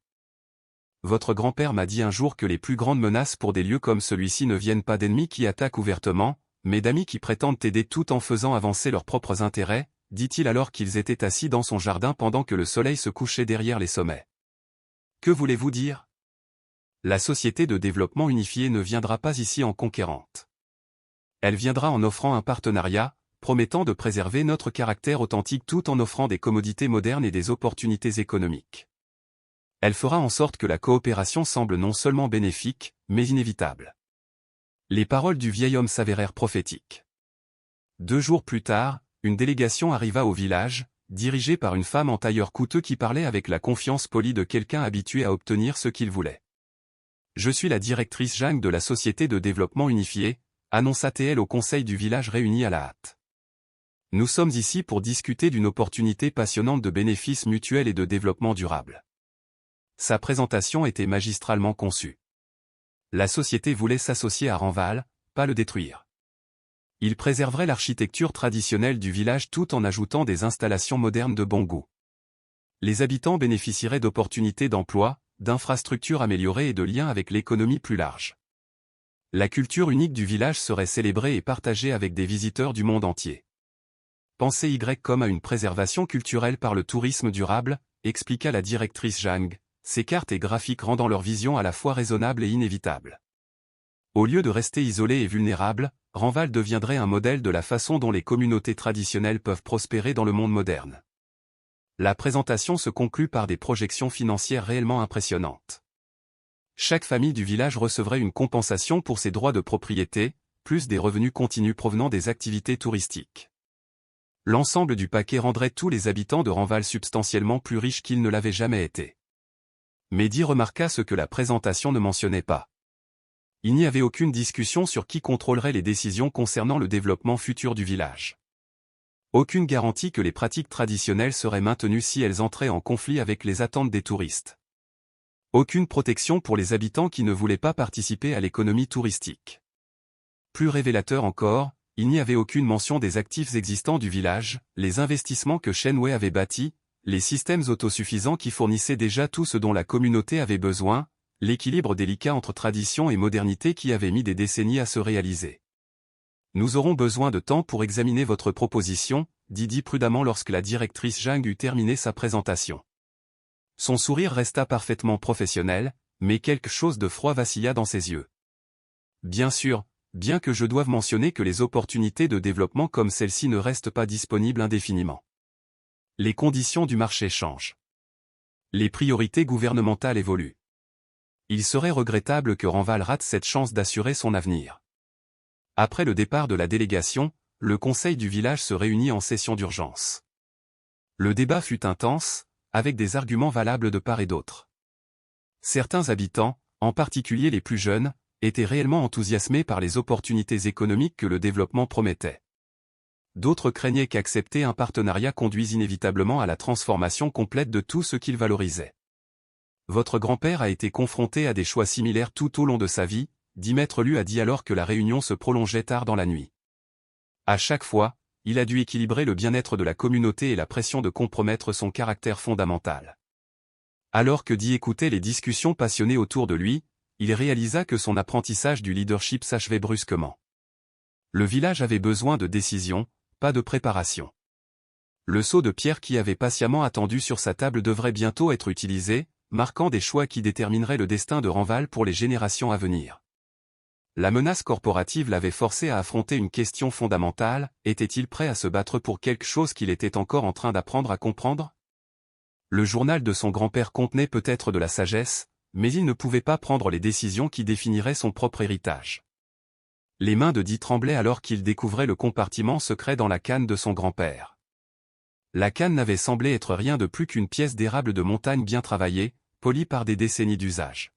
Votre grand-père m'a dit un jour que les plus grandes menaces pour des lieux comme celui-ci ne viennent pas d'ennemis qui attaquent ouvertement, mais d'amis qui prétendent t'aider tout en faisant avancer leurs propres intérêts, dit-il alors qu'ils étaient assis dans son jardin pendant que le soleil se couchait derrière les sommets. Que voulez-vous dire? La société de développement unifiée ne viendra pas ici en conquérante. Elle viendra en offrant un partenariat, promettant de préserver notre caractère authentique tout en offrant des commodités modernes et des opportunités économiques. Elle fera en sorte que la coopération semble non seulement bénéfique, mais inévitable. Les paroles du vieil homme s'avérèrent prophétiques. 2 jours plus tard, une délégation arriva au village, dirigée par une femme en tailleur coûteux qui parlait avec la confiance polie de quelqu'un habitué à obtenir ce qu'il voulait. « Je suis la directrice Zhang de la Société de développement unifié », annonça-t-elle au conseil du village réuni à la hâte. « Nous sommes ici pour discuter d'une opportunité passionnante de bénéfices mutuels et de développement durable. » Sa présentation était magistralement conçue. La société voulait s'associer à Renval, pas le détruire. Il préserverait l'architecture traditionnelle du village tout en ajoutant des installations modernes de bon goût. Les habitants bénéficieraient d'opportunités d'emploi, d'infrastructures améliorées et de liens avec l'économie plus large. La culture unique du village serait célébrée et partagée avec des visiteurs du monde entier. Pensez Y comme à une préservation culturelle par le tourisme durable, expliqua la directrice Zhang, ces cartes et graphiques rendant leur vision à la fois raisonnable et inévitable. Au lieu de rester isolés et vulnérables, Renval deviendrait un modèle de la façon dont les communautés traditionnelles peuvent prospérer dans le monde moderne. La présentation se conclut par des projections financières réellement impressionnantes. Chaque famille du village recevrait une compensation pour ses droits de propriété, plus des revenus continus provenant des activités touristiques. L'ensemble du paquet rendrait tous les habitants de Renval substantiellement plus riches qu'ils ne l'avaient jamais été. Mehdi remarqua ce que la présentation ne mentionnait pas. Il n'y avait aucune discussion sur qui contrôlerait les décisions concernant le développement futur du village. Aucune garantie que les pratiques traditionnelles seraient maintenues si elles entraient en conflit avec les attentes des touristes. Aucune protection pour les habitants qui ne voulaient pas participer à l'économie touristique. Plus révélateur encore, il n'y avait aucune mention des actifs existants du village, les investissements que Shenwei avait bâtis, les systèmes autosuffisants qui fournissaient déjà tout ce dont la communauté avait besoin, l'équilibre délicat entre tradition et modernité qui avait mis des décennies à se réaliser. « Nous aurons besoin de temps pour examiner votre proposition, dit prudemment lorsque la directrice Zhang eut terminé sa présentation. Son sourire resta parfaitement professionnel, mais quelque chose de froid vacilla dans ses yeux. Bien sûr, bien que je doive mentionner que les opportunités de développement comme celle-ci ne restent pas disponibles indéfiniment. Les conditions du marché changent. Les priorités gouvernementales évoluent. Il serait regrettable que Renval rate cette chance d'assurer son avenir. » Après le départ de la délégation, le conseil du village se réunit en session d'urgence. Le débat fut intense, avec des arguments valables de part et d'autre. Certains habitants, en particulier les plus jeunes, étaient réellement enthousiasmés par les opportunités économiques que le développement promettait. D'autres craignaient qu'accepter un partenariat conduise inévitablement à la transformation complète de tout ce qu'ils valorisaient. Votre grand-père a été confronté à des choix similaires tout au long de sa vie, dit Maître Lu a dit alors que la réunion se prolongeait tard dans la nuit. À chaque fois, il a dû équilibrer le bien-être de la communauté et la pression de compromettre son caractère fondamental. Alors que d'y écouter les discussions passionnées autour de lui, il réalisa que son apprentissage du leadership s'achevait brusquement. Le village avait besoin de décision, pas de préparation. Le seau de pierre qui avait patiemment attendu sur sa table devrait bientôt être utilisé, marquant des choix qui détermineraient le destin de Renval pour les générations à venir. La menace corporative l'avait forcé à affronter une question fondamentale, était-il prêt à se battre pour quelque chose qu'il était encore en train d'apprendre à comprendre? Le journal de son grand-père contenait peut-être de la sagesse, mais il ne pouvait pas prendre les décisions qui définiraient son propre héritage. Les mains de Di tremblaient alors qu'il découvrait le compartiment secret dans la canne de son grand-père. La canne n'avait semblé être rien de plus qu'une pièce d'érable de montagne bien travaillée, polie par des décennies d'usage.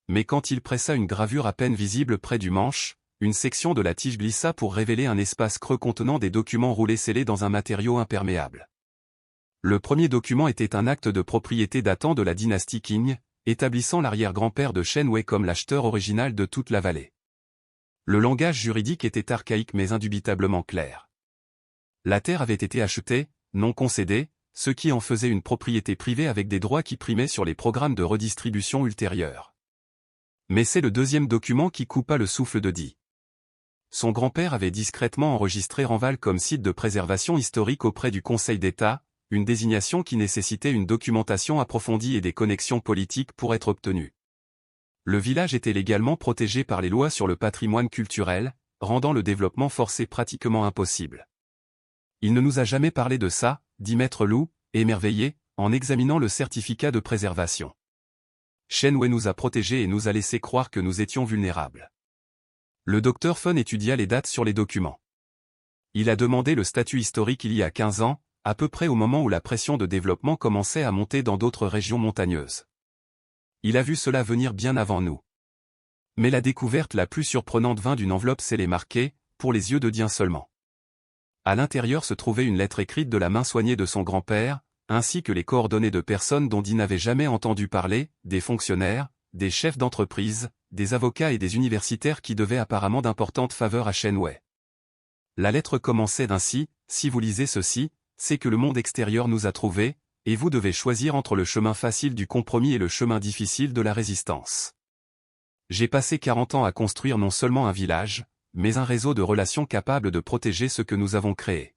Mais quand il pressa une gravure à peine visible près du manche, une section de la tige glissa pour révéler un espace creux contenant des documents roulés scellés dans un matériau imperméable. Le premier document était un acte de propriété datant de la dynastie Qing, établissant l'arrière-grand-père de Shenwei comme l'acheteur original de toute la vallée. Le langage juridique était archaïque mais indubitablement clair. La terre avait été achetée, non concédée, ce qui en faisait une propriété privée avec des droits qui primaient sur les programmes de redistribution ultérieurs. Mais c'est le deuxième document qui coupa le souffle de Di. Son grand-père avait discrètement enregistré Renval comme site de préservation historique auprès du Conseil d'État, une désignation qui nécessitait une documentation approfondie et des connexions politiques pour être obtenue. Le village était légalement protégé par les lois sur le patrimoine culturel, rendant le développement forcé pratiquement impossible. Il ne nous a jamais parlé de ça, dit Maître Lu, émerveillé, en examinant le certificat de préservation. Shenwei nous a protégés et nous a laissé croire que nous étions vulnérables. Le docteur Fun étudia les dates sur les documents. Il a demandé le statut historique il y a 15 ans, à peu près au moment où la pression de développement commençait à monter dans d'autres régions montagneuses. Il a vu cela venir bien avant nous. Mais la découverte la plus surprenante vint d'une enveloppe scellée marquée, pour les yeux de Dien seulement. À l'intérieur se trouvait une lettre écrite de la main soignée de son grand-père, ainsi que les coordonnées de personnes dont Dien n'avait jamais entendu parler, des fonctionnaires, des chefs d'entreprise, des avocats et des universitaires qui devaient apparemment d'importantes faveurs à Shenwei. La lettre commençait ainsi, « Si vous lisez ceci, c'est que le monde extérieur nous a trouvés, et vous devez choisir entre le chemin facile du compromis et le chemin difficile de la résistance. J'ai passé 40 ans à construire non seulement un village, mais un réseau de relations capables de protéger ce que nous avons créé.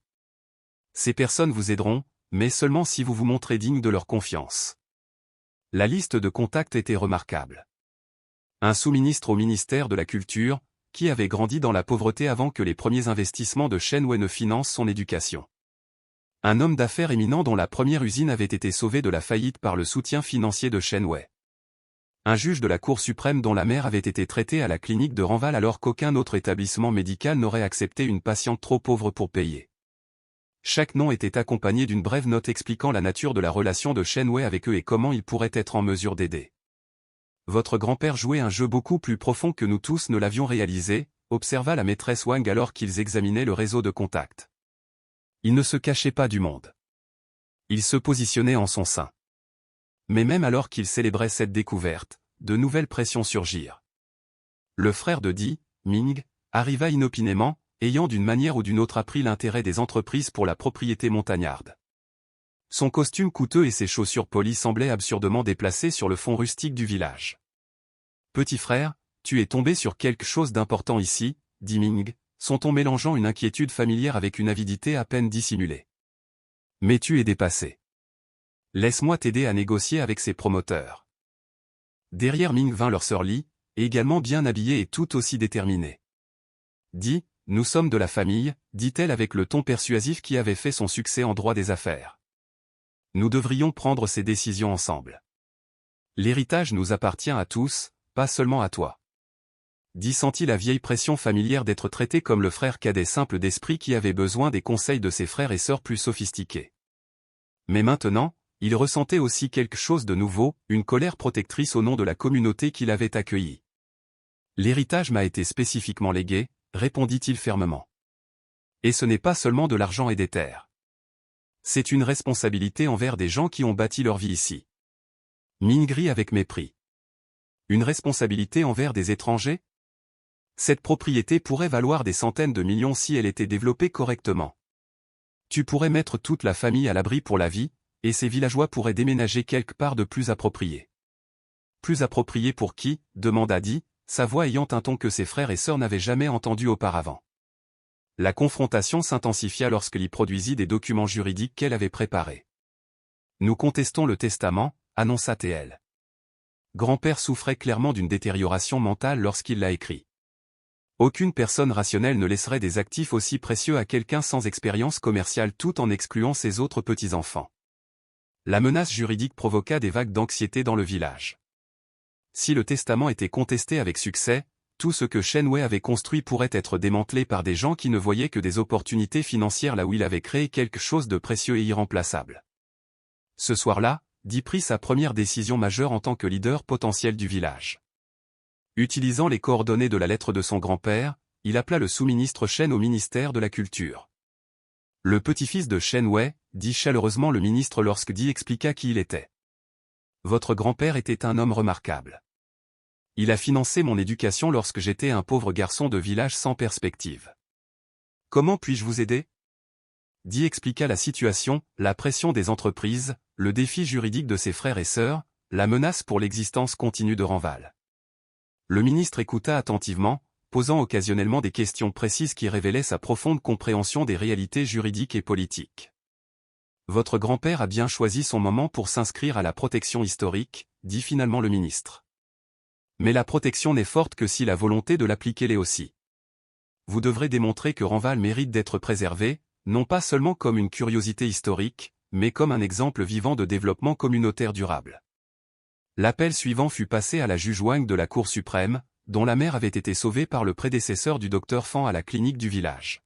Ces personnes vous aideront, mais seulement si vous vous montrez digne de leur confiance. » La liste de contacts était remarquable. Un sous-ministre au ministère de la Culture, qui avait grandi dans la pauvreté avant que les premiers investissements de Shenwei ne financent son éducation. Un homme d'affaires éminent dont la première usine avait été sauvée de la faillite par le soutien financier de Shenwei. Un juge de la Cour suprême dont la mère avait été traitée à la clinique de Renval alors qu'aucun autre établissement médical n'aurait accepté une patiente trop pauvre pour payer. Chaque nom était accompagné d'une brève note expliquant la nature de la relation de Shenwei avec eux et comment il pourrait être en mesure d'aider. Votre grand-père jouait un jeu beaucoup plus profond que nous tous ne l'avions réalisé, observa la maîtresse Wang alors qu'ils examinaient le réseau de contacts. Il ne se cachait pas du monde. Il se positionnait en son sein. Mais même alors qu'il célébrait cette découverte, de nouvelles pressions surgirent. Le frère de Di, Ming, arriva inopinément, ayant d'une manière ou d'une autre appris l'intérêt des entreprises pour la propriété montagnarde. Son costume coûteux et ses chaussures polies semblaient absurdement déplacés sur le fond rustique du village. « Petit frère, tu es tombé sur quelque chose d'important ici, » dit Ming, son ton mélangeant une inquiétude familière avec une avidité à peine dissimulée. « Mais tu es dépassé. Laisse-moi t'aider à négocier avec ses promoteurs. » Derrière Ming vint leur sœur Li, également bien habillée et tout aussi déterminée. « Dis, nous sommes de la famille, » dit-elle avec le ton persuasif qui avait fait son succès en droit des affaires. « Nous devrions prendre ces décisions ensemble. L'héritage nous appartient à tous, pas seulement à toi. » Di sentit la vieille pression familière d'être traité comme le frère cadet simple d'esprit qui avait besoin des conseils de ses frères et sœurs plus sophistiqués. Mais maintenant, il ressentait aussi quelque chose de nouveau, une colère protectrice au nom de la communauté qu'il avait accueillie. « L'héritage m'a été spécifiquement légué, » répondit-il fermement. « Et ce n'est pas seulement de l'argent et des terres. C'est une responsabilité envers des gens qui ont bâti leur vie ici. » Ming rit avec mépris. « Une responsabilité envers des étrangers ? Cette propriété pourrait valoir des centaines de millions si elle était développée correctement. Tu pourrais mettre toute la famille à l'abri pour la vie, et ces villageois pourraient déménager quelque part de plus approprié. »« Plus approprié pour qui ?» demanda Di, sa voix ayant un ton que ses frères et sœurs n'avaient jamais entendu auparavant. La confrontation s'intensifia lorsqu'elle y produisit des documents juridiques qu'elle avait préparés. « Nous contestons le testament, » annonça-t-elle. Grand-père souffrait clairement d'une détérioration mentale lorsqu'il l'a écrit. Aucune personne rationnelle ne laisserait des actifs aussi précieux à quelqu'un sans expérience commerciale tout en excluant ses autres petits-enfants. La menace juridique provoqua des vagues d'anxiété dans le village. Si le testament était contesté avec succès, tout ce que Shenwei avait construit pourrait être démantelé par des gens qui ne voyaient que des opportunités financières là où il avait créé quelque chose de précieux et irremplaçable. Ce soir-là, Di prit sa première décision majeure en tant que leader potentiel du village. Utilisant les coordonnées de la lettre de son grand-père, il appela le sous-ministre Shen au ministère de la Culture. « Le petit-fils de Shenwei » dit chaleureusement le ministre lorsque Di expliqua qui il était. « Votre grand-père était un homme remarquable. Il a financé mon éducation lorsque j'étais un pauvre garçon de village sans perspective. Comment puis-je vous aider ?» Di expliqua la situation, la pression des entreprises, le défi juridique de ses frères et sœurs, la menace pour l'existence continue de Renval. Le ministre écouta attentivement, posant occasionnellement des questions précises qui révélaient sa profonde compréhension des réalités juridiques et politiques. « Votre grand-père a bien choisi son moment pour s'inscrire à la protection historique, » dit finalement le ministre. « Mais la protection n'est forte que si la volonté de l'appliquer l'est aussi. Vous devrez démontrer que Renval mérite d'être préservé, non pas seulement comme une curiosité historique, mais comme un exemple vivant de développement communautaire durable. » L'appel suivant fut passé à la juge Wang de la Cour suprême, dont la mère avait été sauvée par le prédécesseur du docteur Fan à la clinique du village.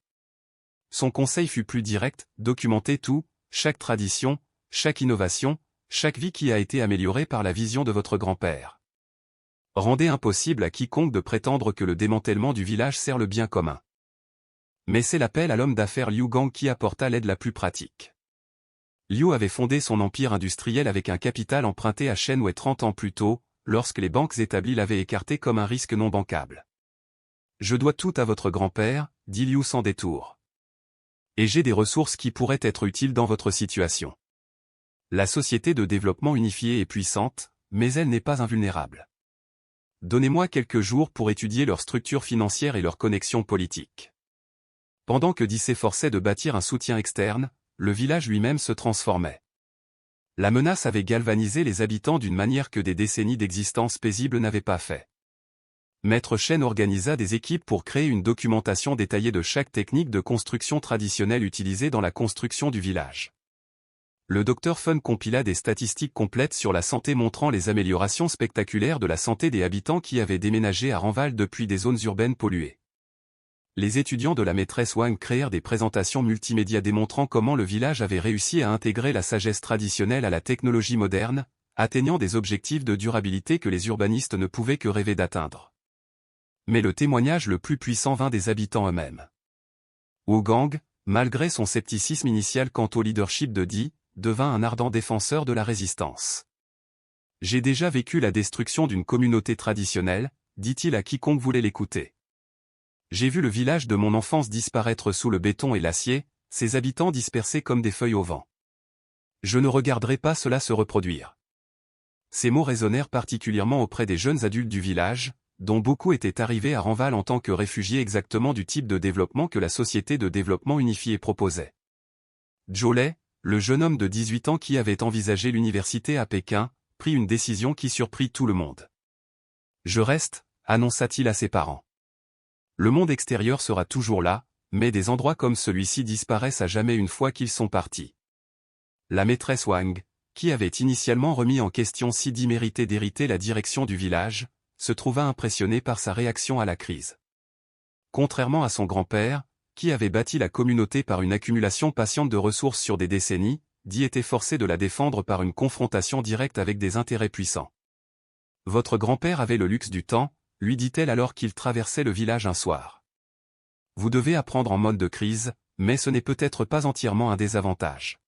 Son conseil fut plus direct: documentez tout, chaque tradition, chaque innovation, chaque vie qui a été améliorée par la vision de votre grand-père. Rendez impossible à quiconque de prétendre que le démantèlement du village sert le bien commun. Mais c'est l'appel à l'homme d'affaires Liu Gang qui apporta l'aide la plus pratique. Liu avait fondé son empire industriel avec un capital emprunté à Shenwei 30 ans plus tôt, lorsque les banques établies l'avaient écarté comme un risque non bancable. « Je dois tout à votre grand-père », dit Liu sans détour. « Et j'ai des ressources qui pourraient être utiles dans votre situation. La société de développement unifiée est puissante, mais elle n'est pas invulnérable. Donnez-moi quelques jours pour étudier leur structure financière et leurs connexions politiques. » Pendant que Di s'efforçait de bâtir un soutien externe, le village lui-même se transformait. La menace avait galvanisé les habitants d'une manière que des décennies d'existence paisible n'avaient pas fait. Maître Shen organisa des équipes pour créer une documentation détaillée de chaque technique de construction traditionnelle utilisée dans la construction du village. Le Dr Fun compila des statistiques complètes sur la santé montrant les améliorations spectaculaires de la santé des habitants qui avaient déménagé à Renval depuis des zones urbaines polluées. Les étudiants de la maîtresse Wang créèrent des présentations multimédia démontrant comment le village avait réussi à intégrer la sagesse traditionnelle à la technologie moderne, atteignant des objectifs de durabilité que les urbanistes ne pouvaient que rêver d'atteindre. Mais le témoignage le plus puissant vint des habitants eux-mêmes. Wu Gang, malgré son scepticisme initial quant au leadership de Di, devint un ardent défenseur de la résistance. « J'ai déjà vécu la destruction d'une communauté traditionnelle », dit-il à quiconque voulait l'écouter. J'ai vu le village de mon enfance disparaître sous le béton et l'acier, ses habitants dispersés comme des feuilles au vent. Je ne regarderai pas cela se reproduire. Ces mots résonnèrent particulièrement auprès des jeunes adultes du village, dont beaucoup étaient arrivés à Renval en tant que réfugiés exactement du type de développement que la société de développement unifié proposait. Jolai, le jeune homme de 18 ans qui avait envisagé l'université à Pékin, prit une décision qui surprit tout le monde. « Je reste », annonça-t-il à ses parents. Le monde extérieur sera toujours là, mais des endroits comme celui-ci disparaissent à jamais une fois qu'ils sont partis. La maîtresse Wang, qui avait initialement remis en question si Di méritait d'hériter la direction du village, se trouva impressionnée par sa réaction à la crise. Contrairement à son grand-père, qui avait bâti la communauté par une accumulation patiente de ressources sur des décennies, Di était forcé de la défendre par une confrontation directe avec des intérêts puissants. « Votre grand-père avait le luxe du temps », lui dit-elle alors qu'il traversait le village un soir. « Vous devez apprendre en mode de crise, mais ce n'est peut-être pas entièrement un désavantage.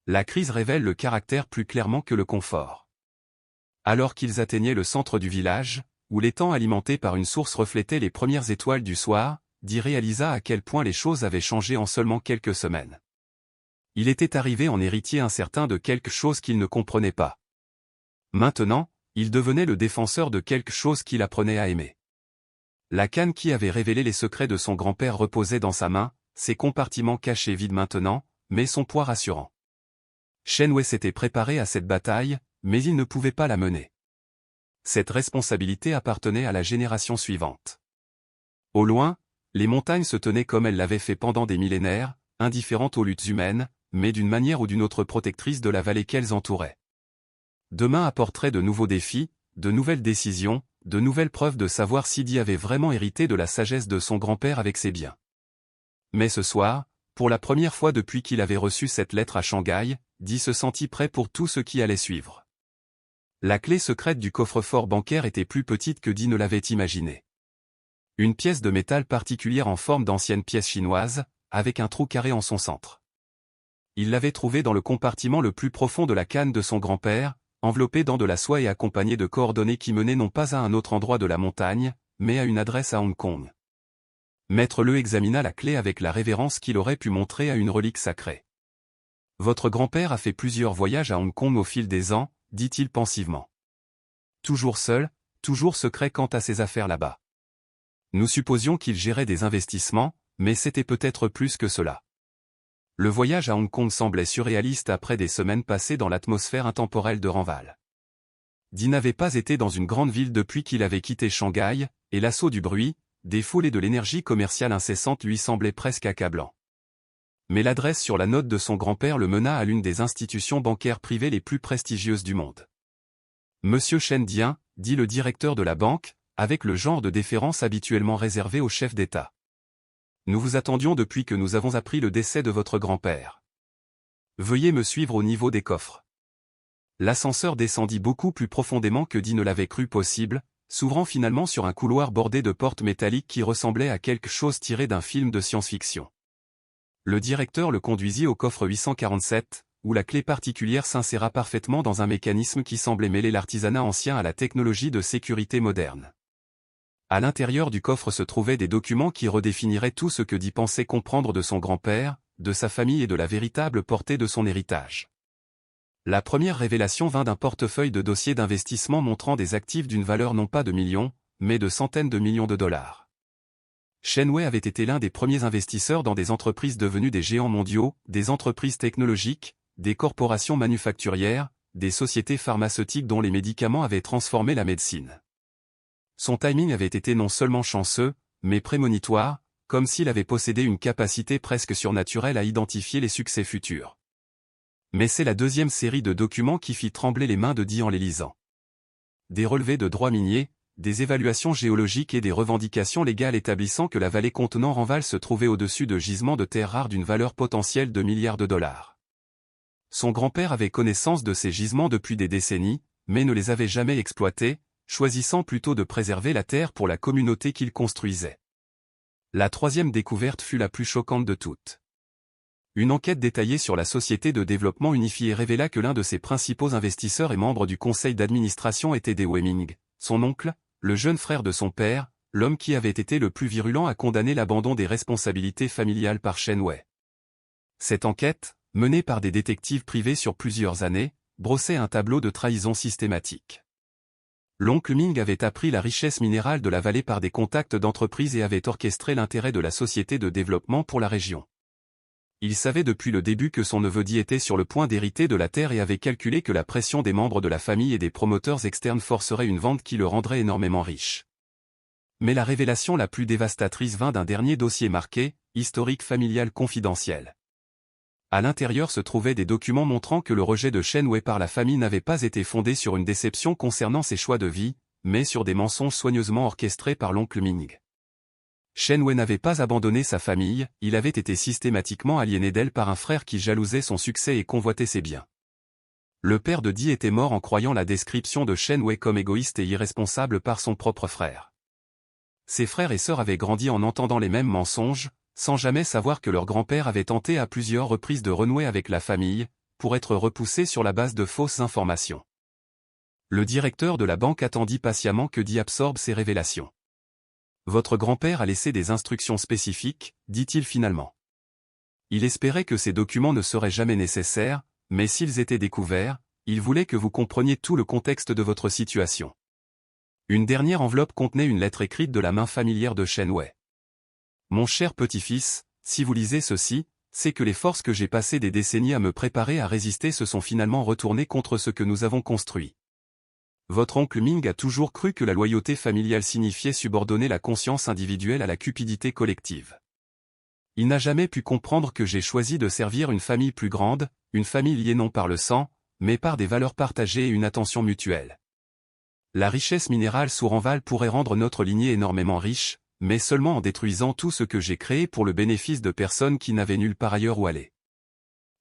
La crise révèle le caractère plus clairement que le confort. » Alors qu'ils atteignaient le centre du village, où l'étang alimenté par une source reflétait les premières étoiles du soir, Di réalisa à quel point les choses avaient changé en seulement quelques semaines. Il était arrivé en héritier incertain de quelque chose qu'il ne comprenait pas. Maintenant, il devenait le défenseur de quelque chose qu'il apprenait à aimer. La canne qui avait révélé les secrets de son grand-père reposait dans sa main, ses compartiments cachés vides maintenant, mais son poids rassurant. Shenwei s'était préparé à cette bataille, mais il ne pouvait pas la mener. Cette responsabilité appartenait à la génération suivante. Au loin, les montagnes se tenaient comme elles l'avaient fait pendant des millénaires, indifférentes aux luttes humaines, mais d'une manière ou d'une autre protectrices de la vallée qu'elles entouraient. Demain apporterait de nouveaux défis, de nouvelles décisions, de nouvelles preuves de savoir si Di avait vraiment hérité de la sagesse de son grand-père avec ses biens. Mais ce soir, pour la première fois depuis qu'il avait reçu cette lettre à Shanghai, Di se sentit prêt pour tout ce qui allait suivre. La clé secrète du coffre-fort bancaire était plus petite que Di ne l'avait imaginé. Une pièce de métal particulière en forme d'ancienne pièce chinoise, avec un trou carré en son centre. Il l'avait trouvée dans le compartiment le plus profond de la canne de son grand-père, enveloppé dans de la soie et accompagné de coordonnées qui menaient non pas à un autre endroit de la montagne, mais à une adresse à Hong Kong. Maître Le examina la clé avec la révérence qu'il aurait pu montrer à une relique sacrée. « Votre grand-père a fait plusieurs voyages à Hong Kong au fil des ans, » dit-il pensivement. « Toujours seul, toujours secret quant à ses affaires là-bas. Nous supposions qu'il gérait des investissements, mais c'était peut-être plus que cela. » Le voyage à Hong Kong semblait surréaliste après des semaines passées dans l'atmosphère intemporelle de Renval. Di n'avait pas été dans une grande ville depuis qu'il avait quitté Shanghai, et l'assaut du bruit, des foules et de l'énergie commerciale incessante lui semblait presque accablant. Mais l'adresse sur la note de son grand-père le mena à l'une des institutions bancaires privées les plus prestigieuses du monde. « Monsieur Shen Dian », dit le directeur de la banque, avec le genre de déférence habituellement réservé aux chefs d'État. « Nous vous attendions depuis que nous avons appris le décès de votre grand-père. Veuillez me suivre au niveau des coffres. L'ascenseur descendit beaucoup plus profondément que Dee ne l'avait cru possible, s'ouvrant finalement sur un couloir bordé de portes métalliques qui ressemblaient à quelque chose tiré d'un film de science-fiction. Le directeur le conduisit au coffre 847, où la clé particulière s'inséra parfaitement dans un mécanisme qui semblait mêler l'artisanat ancien à la technologie de sécurité moderne. À l'intérieur du coffre se trouvaient des documents qui redéfiniraient tout ce que Dee pensait comprendre de son grand-père, de sa famille et de la véritable portée de son héritage. La première révélation vint d'un portefeuille de dossiers d'investissement montrant des actifs d'une valeur non pas de millions, mais de centaines de millions de dollars. Shen Wei avait été l'un des premiers investisseurs dans des entreprises devenues des géants mondiaux, des entreprises technologiques, des corporations manufacturières, des sociétés pharmaceutiques dont les médicaments avaient transformé la médecine. Son timing avait été non seulement chanceux, mais prémonitoire, comme s'il avait possédé une capacité presque surnaturelle à identifier les succès futurs. Mais c'est la deuxième série de documents qui fit trembler les mains de Dee en les lisant. Des relevés de droits miniers, des évaluations géologiques et des revendications légales établissant que la vallée contenant Renval se trouvait au-dessus de gisements de terres rares d'une valeur potentielle de milliards de dollars. Son grand-père avait connaissance de ces gisements depuis des décennies, mais ne les avait jamais exploités, choisissant plutôt de préserver la terre pour la communauté qu'il construisait. La troisième découverte fut la plus choquante de toutes. Une enquête détaillée sur la société de développement unifié révéla que l'un de ses principaux investisseurs et membre du conseil d'administration était Dee Wei-ming, son oncle, le jeune frère de son père, l'homme qui avait été le plus virulent à condamner l'abandon des responsabilités familiales par Shen Wei. Cette enquête, menée par des détectives privés sur plusieurs années, brossait un tableau de trahison systématique. L'oncle Ming avait appris la richesse minérale de la vallée par des contacts d'entreprises et avait orchestré l'intérêt de la société de développement pour la région. Il savait depuis le début que son neveu Dee était sur le point d'hériter de la terre et avait calculé que la pression des membres de la famille et des promoteurs externes forcerait une vente qui le rendrait énormément riche. Mais la révélation la plus dévastatrice vint d'un dernier dossier marqué « Historique familial confidentiel ». À l'intérieur se trouvaient des documents montrant que le rejet de Shen Wei par la famille n'avait pas été fondé sur une déception concernant ses choix de vie, mais sur des mensonges soigneusement orchestrés par l'oncle Ming. Shen Wei n'avait pas abandonné sa famille, il avait été systématiquement aliéné d'elle par un frère qui jalousait son succès et convoitait ses biens. Le père de Dee était mort en croyant la description de Shen Wei comme égoïste et irresponsable par son propre frère. Ses frères et sœurs avaient grandi en entendant les mêmes mensonges, sans jamais savoir que leur grand-père avait tenté à plusieurs reprises de renouer avec la famille, pour être repoussé sur la base de fausses informations. Le directeur de la banque attendit patiemment que Dee absorbe ces révélations. « Votre grand-père a laissé des instructions spécifiques, dit-il finalement. Il espérait que ces documents ne seraient jamais nécessaires, mais s'ils étaient découverts, il voulait que vous compreniez tout le contexte de votre situation. » Une dernière enveloppe contenait une lettre écrite de la main familière de Shen Wei. « Mon cher petit-fils, si vous lisez ceci, c'est que les forces que j'ai passé des décennies à me préparer à résister se sont finalement retournées contre ce que nous avons construit. Votre oncle Ming a toujours cru que la loyauté familiale signifiait subordonner la conscience individuelle à la cupidité collective. Il n'a jamais pu comprendre que j'ai choisi de servir une famille plus grande, une famille liée non par le sang, mais par des valeurs partagées et une attention mutuelle. La richesse minérale sous Renval pourrait rendre notre lignée énormément riche, mais seulement en détruisant tout ce que j'ai créé pour le bénéfice de personnes qui n'avaient nulle part ailleurs où aller.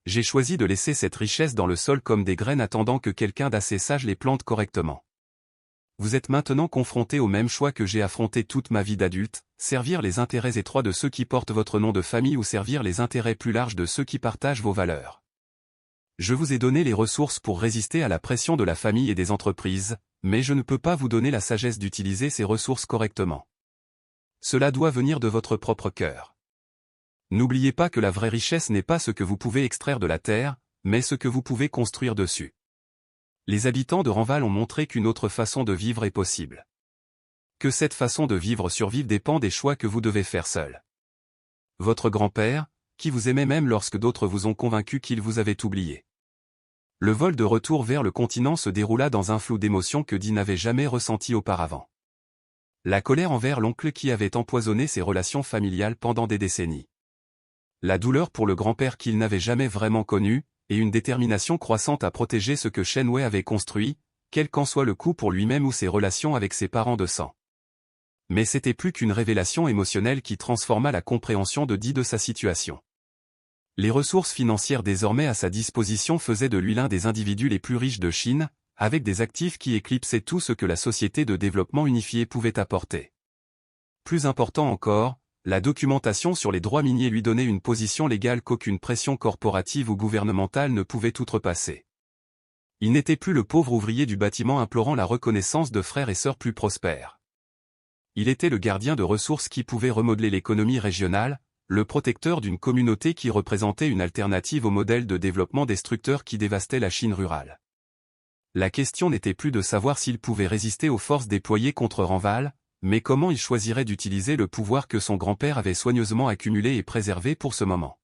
J'ai choisi de laisser cette richesse dans le sol comme des graines attendant que quelqu'un d'assez sage les plante correctement. Vous êtes maintenant confronté au même choix que j'ai affronté toute ma vie d'adulte, servir les intérêts étroits de ceux qui portent votre nom de famille ou servir les intérêts plus larges de ceux qui partagent vos valeurs. Je vous ai donné les ressources pour résister à la pression de la famille et des entreprises, mais je ne peux pas vous donner la sagesse d'utiliser ces ressources correctement. Cela doit venir de votre propre cœur. N'oubliez pas que la vraie richesse n'est pas ce que vous pouvez extraire de la terre, mais ce que vous pouvez construire dessus. Les habitants de Renval ont montré qu'une autre façon de vivre est possible. Que cette façon de vivre survive dépend des choix que vous devez faire seul. Votre grand-père, qui vous aimait même lorsque d'autres vous ont convaincu qu'il vous avait oublié. Le vol de retour vers le continent se déroula dans un flou d'émotions que Dee n'avait jamais ressenti auparavant. La colère envers l'oncle qui avait empoisonné ses relations familiales pendant des décennies. La douleur pour le grand-père qu'il n'avait jamais vraiment connu, et une détermination croissante à protéger ce que Shen Wei avait construit, quel qu'en soit le coût pour lui-même ou ses relations avec ses parents de sang. Mais c'était plus qu'une révélation émotionnelle qui transforma la compréhension de Di de sa situation. Les ressources financières désormais à sa disposition faisaient de lui l'un des individus les plus riches de Chine, avec des actifs qui éclipsaient tout ce que la société de développement unifiée pouvait apporter. Plus important encore, la documentation sur les droits miniers lui donnait une position légale qu'aucune pression corporative ou gouvernementale ne pouvait outrepasser. Il n'était plus le pauvre ouvrier du bâtiment implorant la reconnaissance de frères et sœurs plus prospères. Il était le gardien de ressources qui pouvait remodeler l'économie régionale, le protecteur d'une communauté qui représentait une alternative au modèle de développement destructeur qui dévastait la Chine rurale. La question n'était plus de savoir s'il pouvait résister aux forces déployées contre Renval, mais comment il choisirait d'utiliser le pouvoir que son grand-père avait soigneusement accumulé et préservé pour ce moment.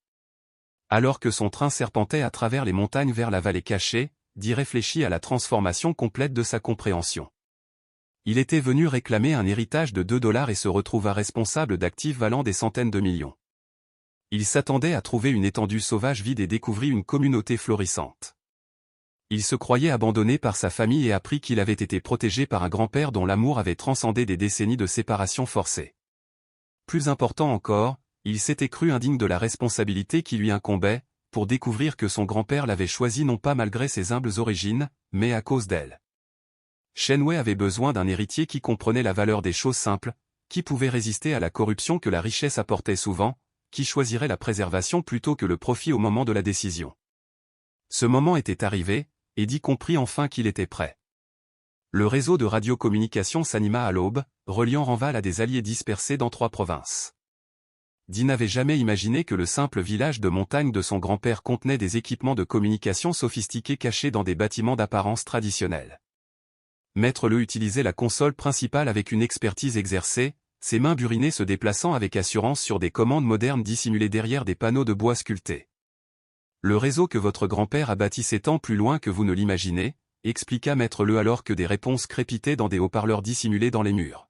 Alors que son train serpentait à travers les montagnes vers la vallée cachée, Di réfléchit à la transformation complète de sa compréhension. Il était venu réclamer un héritage de $2 et se retrouva responsable d'actifs valant des centaines de millions. Il s'attendait à trouver une étendue sauvage vide et découvrit une communauté florissante. Il se croyait abandonné par sa famille et apprit qu'il avait été protégé par un grand-père dont l'amour avait transcendé des décennies de séparation forcée. Plus important encore, il s'était cru indigne de la responsabilité qui lui incombait, pour découvrir que son grand-père l'avait choisi non pas malgré ses humbles origines, mais à cause d'elle. Shen Wei avait besoin d'un héritier qui comprenait la valeur des choses simples, qui pouvait résister à la corruption que la richesse apportait souvent, qui choisirait la préservation plutôt que le profit au moment de la décision. Ce moment était arrivé, et Di comprit enfin qu'il était prêt. Le réseau de radiocommunication s'anima à l'aube, reliant Renval à des alliés dispersés dans 3 provinces. Di n'avait jamais imaginé que le simple village de montagne de son grand-père contenait des équipements de communication sophistiqués cachés dans des bâtiments d'apparence traditionnelle. Maître Le utilisait la console principale avec une expertise exercée, ses mains burinées se déplaçant avec assurance sur des commandes modernes dissimulées derrière des panneaux de bois sculptés. Le réseau que votre grand-père a bâti s'étend plus loin que vous ne l'imaginez, expliqua Maître Le alors que des réponses crépitaient dans des haut-parleurs dissimulés dans les murs.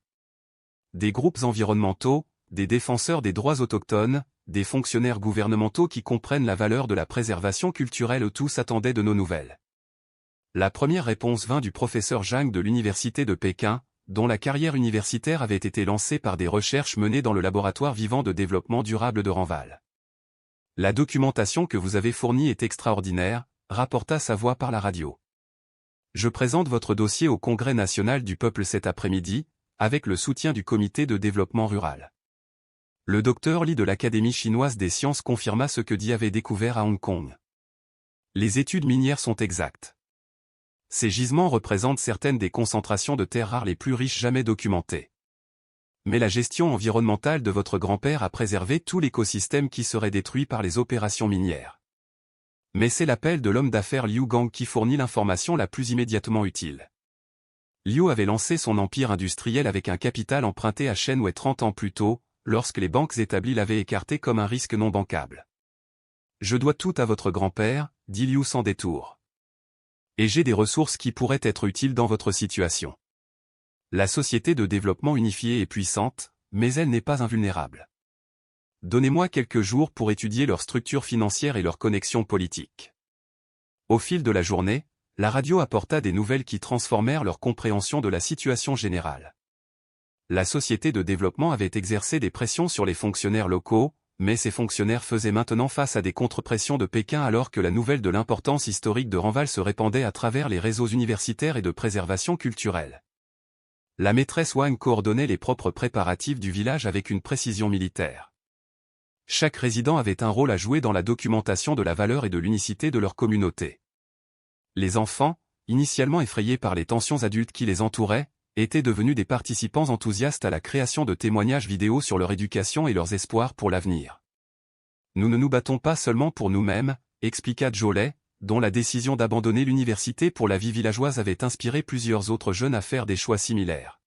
Des groupes environnementaux, des défenseurs des droits autochtones, des fonctionnaires gouvernementaux qui comprennent la valeur de la préservation culturelle, tous attendaient de nos nouvelles. La première réponse vint du professeur Zhang de l'université de Pékin, dont la carrière universitaire avait été lancée par des recherches menées dans le laboratoire vivant de développement durable de Renval. La documentation que vous avez fournie est extraordinaire, rapporta sa voix par la radio. Je présente votre dossier au Congrès national du peuple cet après-midi, avec le soutien du comité de développement rural. Le docteur Li de l'Académie chinoise des sciences confirma ce que Di avait découvert à Hong Kong. Les études minières sont exactes. Ces gisements représentent certaines des concentrations de terres rares les plus riches jamais documentées. Mais la gestion environnementale de votre grand-père a préservé tout l'écosystème qui serait détruit par les opérations minières. Mais c'est l'appel de l'homme d'affaires Liu Gang qui fournit l'information la plus immédiatement utile. Liu avait lancé son empire industriel avec un capital emprunté à Shen Wei 30 ans plus tôt, lorsque les banques établies l'avaient écarté comme un risque non bancable. Je dois tout à votre grand-père, dit Liu sans détour. Et j'ai des ressources qui pourraient être utiles dans votre situation. La société de développement unifiée est puissante, mais elle n'est pas invulnérable. Donnez-moi quelques jours pour étudier leur structure financière et leurs connexions politiques. Au fil de la journée, la radio apporta des nouvelles qui transformèrent leur compréhension de la situation générale. La société de développement avait exercé des pressions sur les fonctionnaires locaux, mais ces fonctionnaires faisaient maintenant face à des contre-pressions de Pékin alors que la nouvelle de l'importance historique de Renval se répandait à travers les réseaux universitaires et de préservation culturelle. La maîtresse Wang coordonnait les propres préparatifs du village avec une précision militaire. Chaque résident avait un rôle à jouer dans la documentation de la valeur et de l'unicité de leur communauté. Les enfants, initialement effrayés par les tensions adultes qui les entouraient, étaient devenus des participants enthousiastes à la création de témoignages vidéo sur leur éducation et leurs espoirs pour l'avenir. Nous ne nous battons pas seulement pour nous-mêmes, expliqua Jolet, dont la décision d'abandonner l'université pour la vie villageoise avait inspiré plusieurs autres jeunes à faire des choix similaires.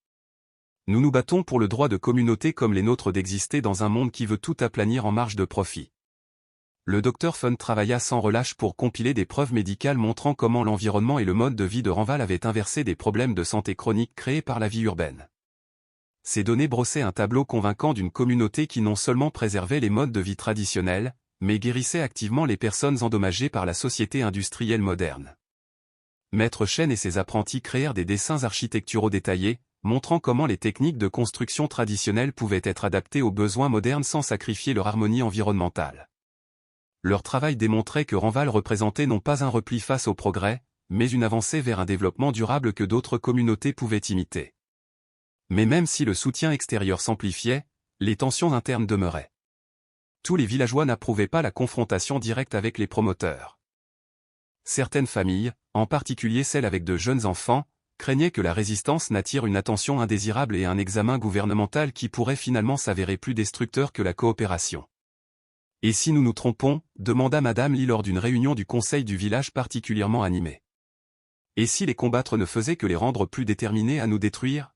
Nous nous battons pour le droit de communautés comme les nôtres d'exister dans un monde qui veut tout aplanir en marge de profit. Le Dr Fun travailla sans relâche pour compiler des preuves médicales montrant comment l'environnement et le mode de vie de Renval avaient inversé des problèmes de santé chroniques créés par la vie urbaine. Ces données brossaient un tableau convaincant d'une communauté qui non seulement préservait les modes de vie traditionnels, mais guérissait activement les personnes endommagées par la société industrielle moderne. Maître Chen et ses apprentis créèrent des dessins architecturaux détaillés, montrant comment les techniques de construction traditionnelles pouvaient être adaptées aux besoins modernes sans sacrifier leur harmonie environnementale. Leur travail démontrait que Renval représentait non pas un repli face au progrès, mais une avancée vers un développement durable que d'autres communautés pouvaient imiter. Mais même si le soutien extérieur s'amplifiait, les tensions internes demeuraient. Tous les villageois n'approuvaient pas la confrontation directe avec les promoteurs. Certaines familles, en particulier celles avec de jeunes enfants, craignaient que la résistance n'attire une attention indésirable et un examen gouvernemental qui pourrait finalement s'avérer plus destructeur que la coopération. « Et si nous nous trompons ?» demanda Madame Lee lors d'une réunion du conseil du village particulièrement animée. « Et si les combattre ne faisaient que les rendre plus déterminés à nous détruire ?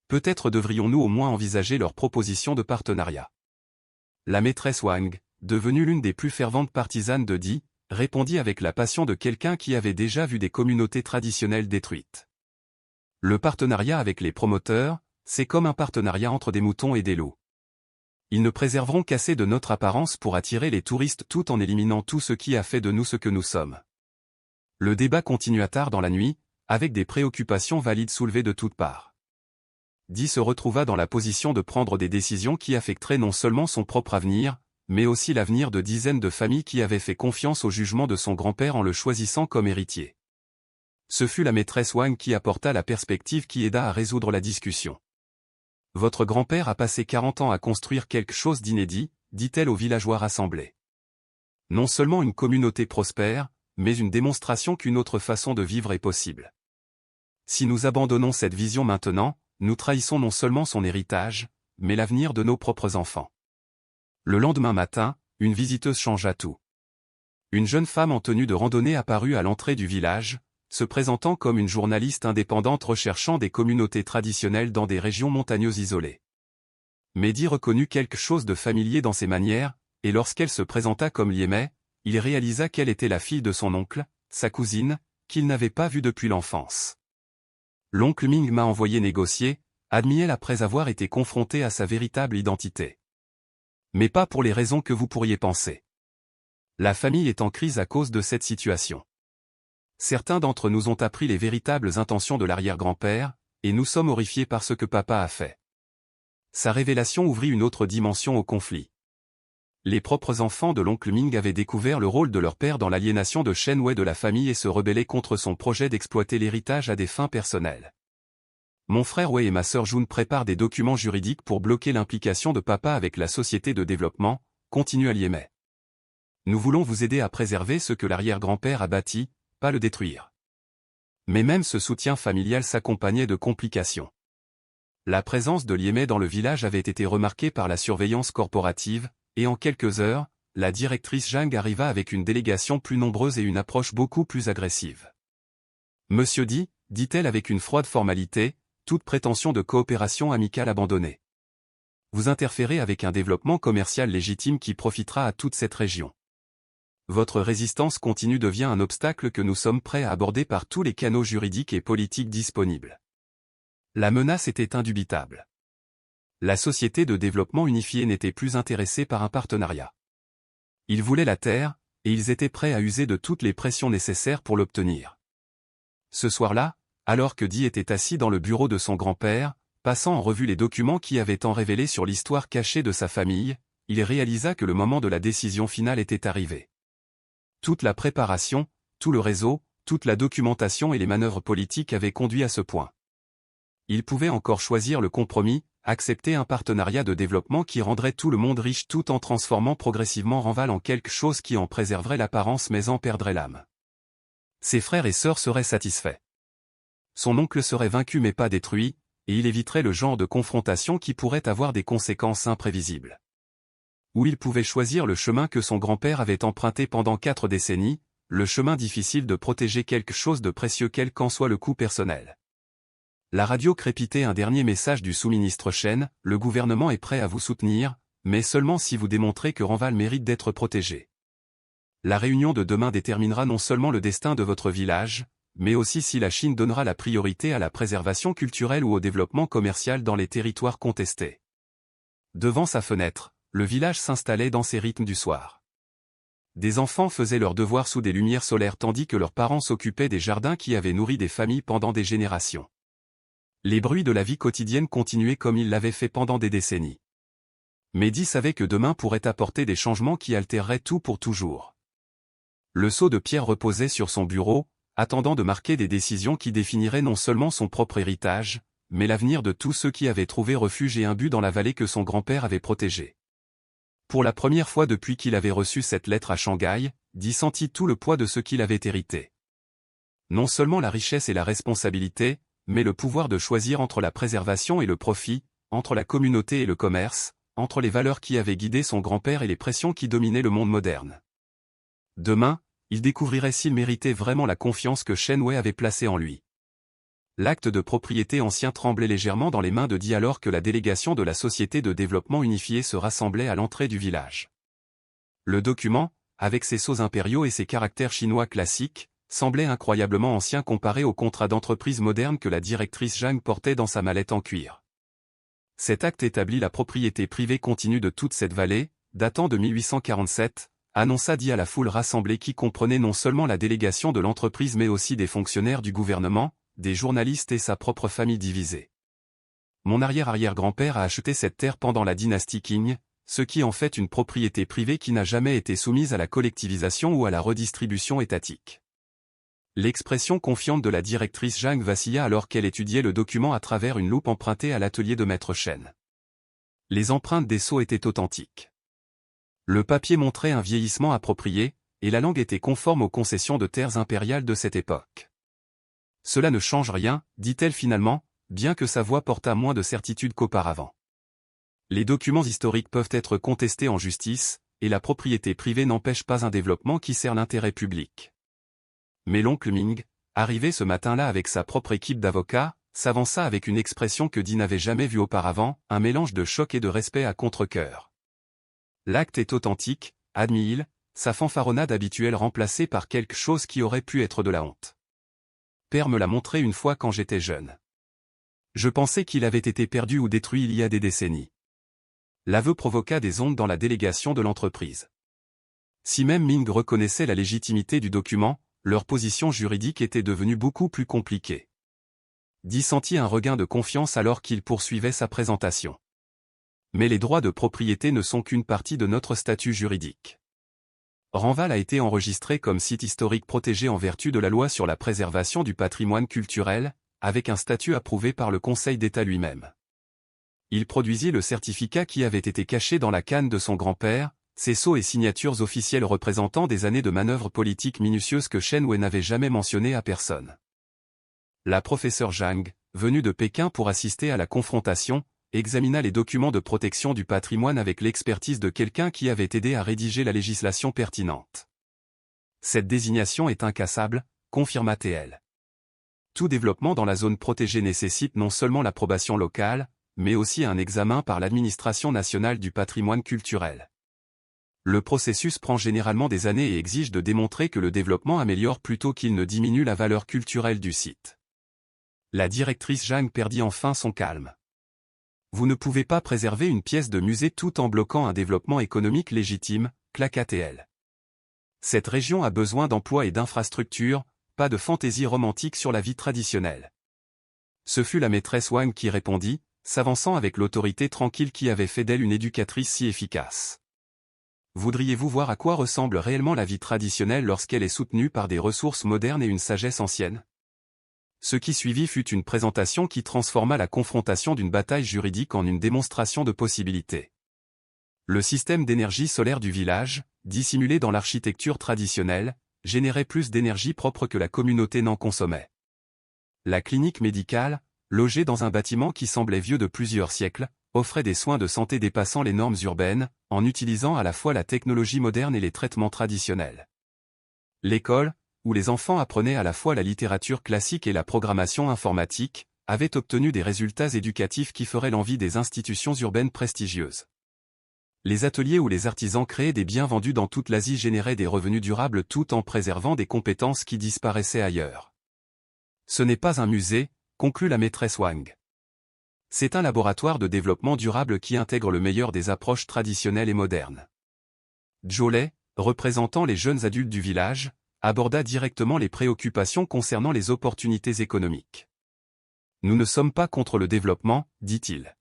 Peut-être devrions-nous au moins envisager leur proposition de partenariat. » La maîtresse Wang, devenue l'une des plus ferventes partisanes de Di, répondit avec la passion de quelqu'un qui avait déjà vu des communautés traditionnelles détruites. Le partenariat avec les promoteurs, c'est comme un partenariat entre des moutons et des loups. Ils ne préserveront qu'assez de notre apparence pour attirer les touristes tout en éliminant tout ce qui a fait de nous ce que nous sommes. Le débat continua tard dans la nuit, avec des préoccupations valides soulevées de toutes parts. Di se retrouva dans la position de prendre des décisions qui affecteraient non seulement son propre avenir, mais aussi l'avenir de dizaines de familles qui avaient fait confiance au jugement de son grand-père en le choisissant comme héritier. Ce fut la maîtresse Wang qui apporta la perspective qui aida à résoudre la discussion. « Votre grand-père a passé 40 ans à construire quelque chose d'inédit, dit-elle aux villageois rassemblés. Non seulement une communauté prospère, mais une démonstration qu'une autre façon de vivre est possible. Si nous abandonnons cette vision maintenant, nous trahissons non seulement son héritage, mais l'avenir de nos propres enfants. » Le lendemain matin, une visiteuse changea tout. Une jeune femme en tenue de randonnée apparut à l'entrée du village, se présentant comme une journaliste indépendante recherchant des communautés traditionnelles dans des régions montagneuses isolées. Mehdi reconnut quelque chose de familier dans ses manières, et lorsqu'elle se présenta comme Liemei, il réalisa qu'elle était la fille de son oncle, sa cousine, qu'il n'avait pas vue depuis l'enfance. L'oncle Ming m'a envoyé négocier, admit-elle après avoir été confrontée à sa véritable identité. Mais pas pour les raisons que vous pourriez penser. La famille est en crise à cause de cette situation. Certains d'entre nous ont appris les véritables intentions de l'arrière-grand-père, et nous sommes horrifiés par ce que papa a fait. Sa révélation ouvrit une autre dimension au conflit. Les propres enfants de l'oncle Ming avaient découvert le rôle de leur père dans l'aliénation de Shen Wei de la famille et se rebellaient contre son projet d'exploiter l'héritage à des fins personnelles. Mon frère Wei et ma sœur Jun préparent des documents juridiques pour bloquer l'implication de papa avec la société de développement, continua Liemei. Nous voulons vous aider à préserver ce que l'arrière-grand-père a bâti, pas le détruire. Mais même ce soutien familial s'accompagnait de complications. La présence de Liemei dans le village avait été remarquée par la surveillance corporative, et en quelques heures, la directrice Zhang arriva avec une délégation plus nombreuse et une approche beaucoup plus agressive. Monsieur Di, dit-elle avec une froide formalité, toute prétention de coopération amicale abandonnée. Vous interférez avec un développement commercial légitime qui profitera à toute cette région. Votre résistance continue devient un obstacle que nous sommes prêts à aborder par tous les canaux juridiques et politiques disponibles. La menace était indubitable. La société de développement unifiée n'était plus intéressée par un partenariat. Ils voulaient la terre, et ils étaient prêts à user de toutes les pressions nécessaires pour l'obtenir. Ce soir-là, alors que Di était assis dans le bureau de son grand-père, passant en revue les documents qui avaient tant révélé sur l'histoire cachée de sa famille, il réalisa que le moment de la décision finale était arrivé. Toute la préparation, tout le réseau, toute la documentation et les manœuvres politiques avaient conduit à ce point. Il pouvait encore choisir le compromis, accepter un partenariat de développement qui rendrait tout le monde riche tout en transformant progressivement Renval en quelque chose qui en préserverait l'apparence mais en perdrait l'âme. Ses frères et sœurs seraient satisfaits. Son oncle serait vaincu mais pas détruit, et il éviterait le genre de confrontation qui pourrait avoir des conséquences imprévisibles. Ou il pouvait choisir le chemin que son grand-père avait emprunté pendant 4 décennies, le chemin difficile de protéger quelque chose de précieux quel qu'en soit le coût personnel. La radio crépitait un dernier message du sous-ministre Chen, le gouvernement est prêt à vous soutenir, mais seulement si vous démontrez que Renval mérite d'être protégé. La réunion de demain déterminera non seulement le destin de votre village, mais aussi si la Chine donnera la priorité à la préservation culturelle ou au développement commercial dans les territoires contestés. Devant sa fenêtre, le village s'installait dans ses rythmes du soir. Des enfants faisaient leurs devoirs sous des lumières solaires tandis que leurs parents s'occupaient des jardins qui avaient nourri des familles pendant des générations. Les bruits de la vie quotidienne continuaient comme ils l'avaient fait pendant des décennies. Mehdi savait que demain pourrait apporter des changements qui altéreraient tout pour toujours. Le seau de pierre reposait sur son bureau, attendant de marquer des décisions qui définiraient non seulement son propre héritage, mais l'avenir de tous ceux qui avaient trouvé refuge et un but dans la vallée que son grand-père avait protégée. Pour la première fois depuis qu'il avait reçu cette lettre à Shanghai, Di sentit tout le poids de ce qu'il avait hérité. Non seulement la richesse et la responsabilité, mais le pouvoir de choisir entre la préservation et le profit, entre la communauté et le commerce, entre les valeurs qui avaient guidé son grand-père et les pressions qui dominaient le monde moderne. Demain, il découvrirait s'il méritait vraiment la confiance que Shen Wei avait placée en lui. L'acte de propriété ancien tremblait légèrement dans les mains de Di alors que la délégation de la Société de développement unifié se rassemblait à l'entrée du village. Le document, avec ses sceaux impériaux et ses caractères chinois classiques, semblait incroyablement ancien comparé au contrat d'entreprise moderne que la directrice Zhang portait dans sa mallette en cuir. Cet acte établit la propriété privée continue de toute cette vallée, datant de 1847, annonça Di à la foule rassemblée qui comprenait non seulement la délégation de l'entreprise mais aussi des fonctionnaires du gouvernement, des journalistes et sa propre famille divisée. Mon arrière-arrière-grand-père a acheté cette terre pendant la dynastie Qing, ce qui en fait une propriété privée qui n'a jamais été soumise à la collectivisation ou à la redistribution étatique. L'expression confiante de la directrice Zhang vacilla alors qu'elle étudiait le document à travers une loupe empruntée à l'atelier de Maître Shen. Les empreintes des sceaux étaient authentiques. Le papier montrait un vieillissement approprié, et la langue était conforme aux concessions de terres impériales de cette époque. Cela ne change rien, dit-elle finalement, bien que sa voix portât moins de certitude qu'auparavant. Les documents historiques peuvent être contestés en justice, et la propriété privée n'empêche pas un développement qui sert l'intérêt public. Mais l'oncle Ming, arrivé ce matin-là avec sa propre équipe d'avocats, s'avança avec une expression que Di n'avait jamais vue auparavant, un mélange de choc et de respect à contre-cœur. L'acte est authentique, admit-il, sa fanfaronnade habituelle remplacée par quelque chose qui aurait pu être de la honte. Père me l'a montré une fois quand j'étais jeune. Je pensais qu'il avait été perdu ou détruit il y a des décennies. L'aveu provoqua des ondes dans la délégation de l'entreprise. Si même Ming reconnaissait la légitimité du document, leur position juridique était devenue beaucoup plus compliquée. Di sentit un regain de confiance alors qu'il poursuivait sa présentation. Mais les droits de propriété ne sont qu'une partie de notre statut juridique. Ranval a été enregistré comme site historique protégé en vertu de la loi sur la préservation du patrimoine culturel, avec un statut approuvé par le Conseil d'État lui-même. Il produisit le certificat qui avait été caché dans la canne de son grand-père, ses sceaux et signatures officielles représentant des années de manœuvres politiques minutieuses que Shen Wei n'avait jamais mentionnées à personne. La professeure Zhang, venue de Pékin pour assister à la confrontation, examina les documents de protection du patrimoine avec l'expertise de quelqu'un qui avait aidé à rédiger la législation pertinente. Cette désignation est incassable, confirma-t-elle. Tout développement dans la zone protégée nécessite non seulement l'approbation locale, mais aussi un examen par l'administration nationale du patrimoine culturel. Le processus prend généralement des années et exige de démontrer que le développement améliore plutôt qu'il ne diminue la valeur culturelle du site. La directrice Zhang perdit enfin son calme. Vous ne pouvez pas préserver une pièce de musée tout en bloquant un développement économique légitime, claqua-t-elle. Cette région a besoin d'emplois et d'infrastructures, pas de fantaisie romantique sur la vie traditionnelle. Ce fut la maîtresse Wang qui répondit, s'avançant avec l'autorité tranquille qui avait fait d'elle une éducatrice si efficace. Voudriez-vous voir à quoi ressemble réellement la vie traditionnelle lorsqu'elle est soutenue par des ressources modernes et une sagesse ancienne ? Ce qui suivit fut une présentation qui transforma la confrontation d'une bataille juridique en une démonstration de possibilités. Le système d'énergie solaire du village, dissimulé dans l'architecture traditionnelle, générait plus d'énergie propre que la communauté n'en consommait. La clinique médicale, logée dans un bâtiment qui semblait vieux de plusieurs siècles, offrait des soins de santé dépassant les normes urbaines, en utilisant à la fois la technologie moderne et les traitements traditionnels. L'école, où les enfants apprenaient à la fois la littérature classique et la programmation informatique, avait obtenu des résultats éducatifs qui feraient l'envie des institutions urbaines prestigieuses. Les ateliers où les artisans créaient des biens vendus dans toute l'Asie généraient des revenus durables tout en préservant des compétences qui disparaissaient ailleurs. Ce n'est pas un musée, conclut la maîtresse Wang. C'est un laboratoire de développement durable qui intègre le meilleur des approches traditionnelles et modernes. Jolet, représentant les jeunes adultes du village, aborda directement les préoccupations concernant les opportunités économiques. Nous ne sommes pas contre le développement, dit-il.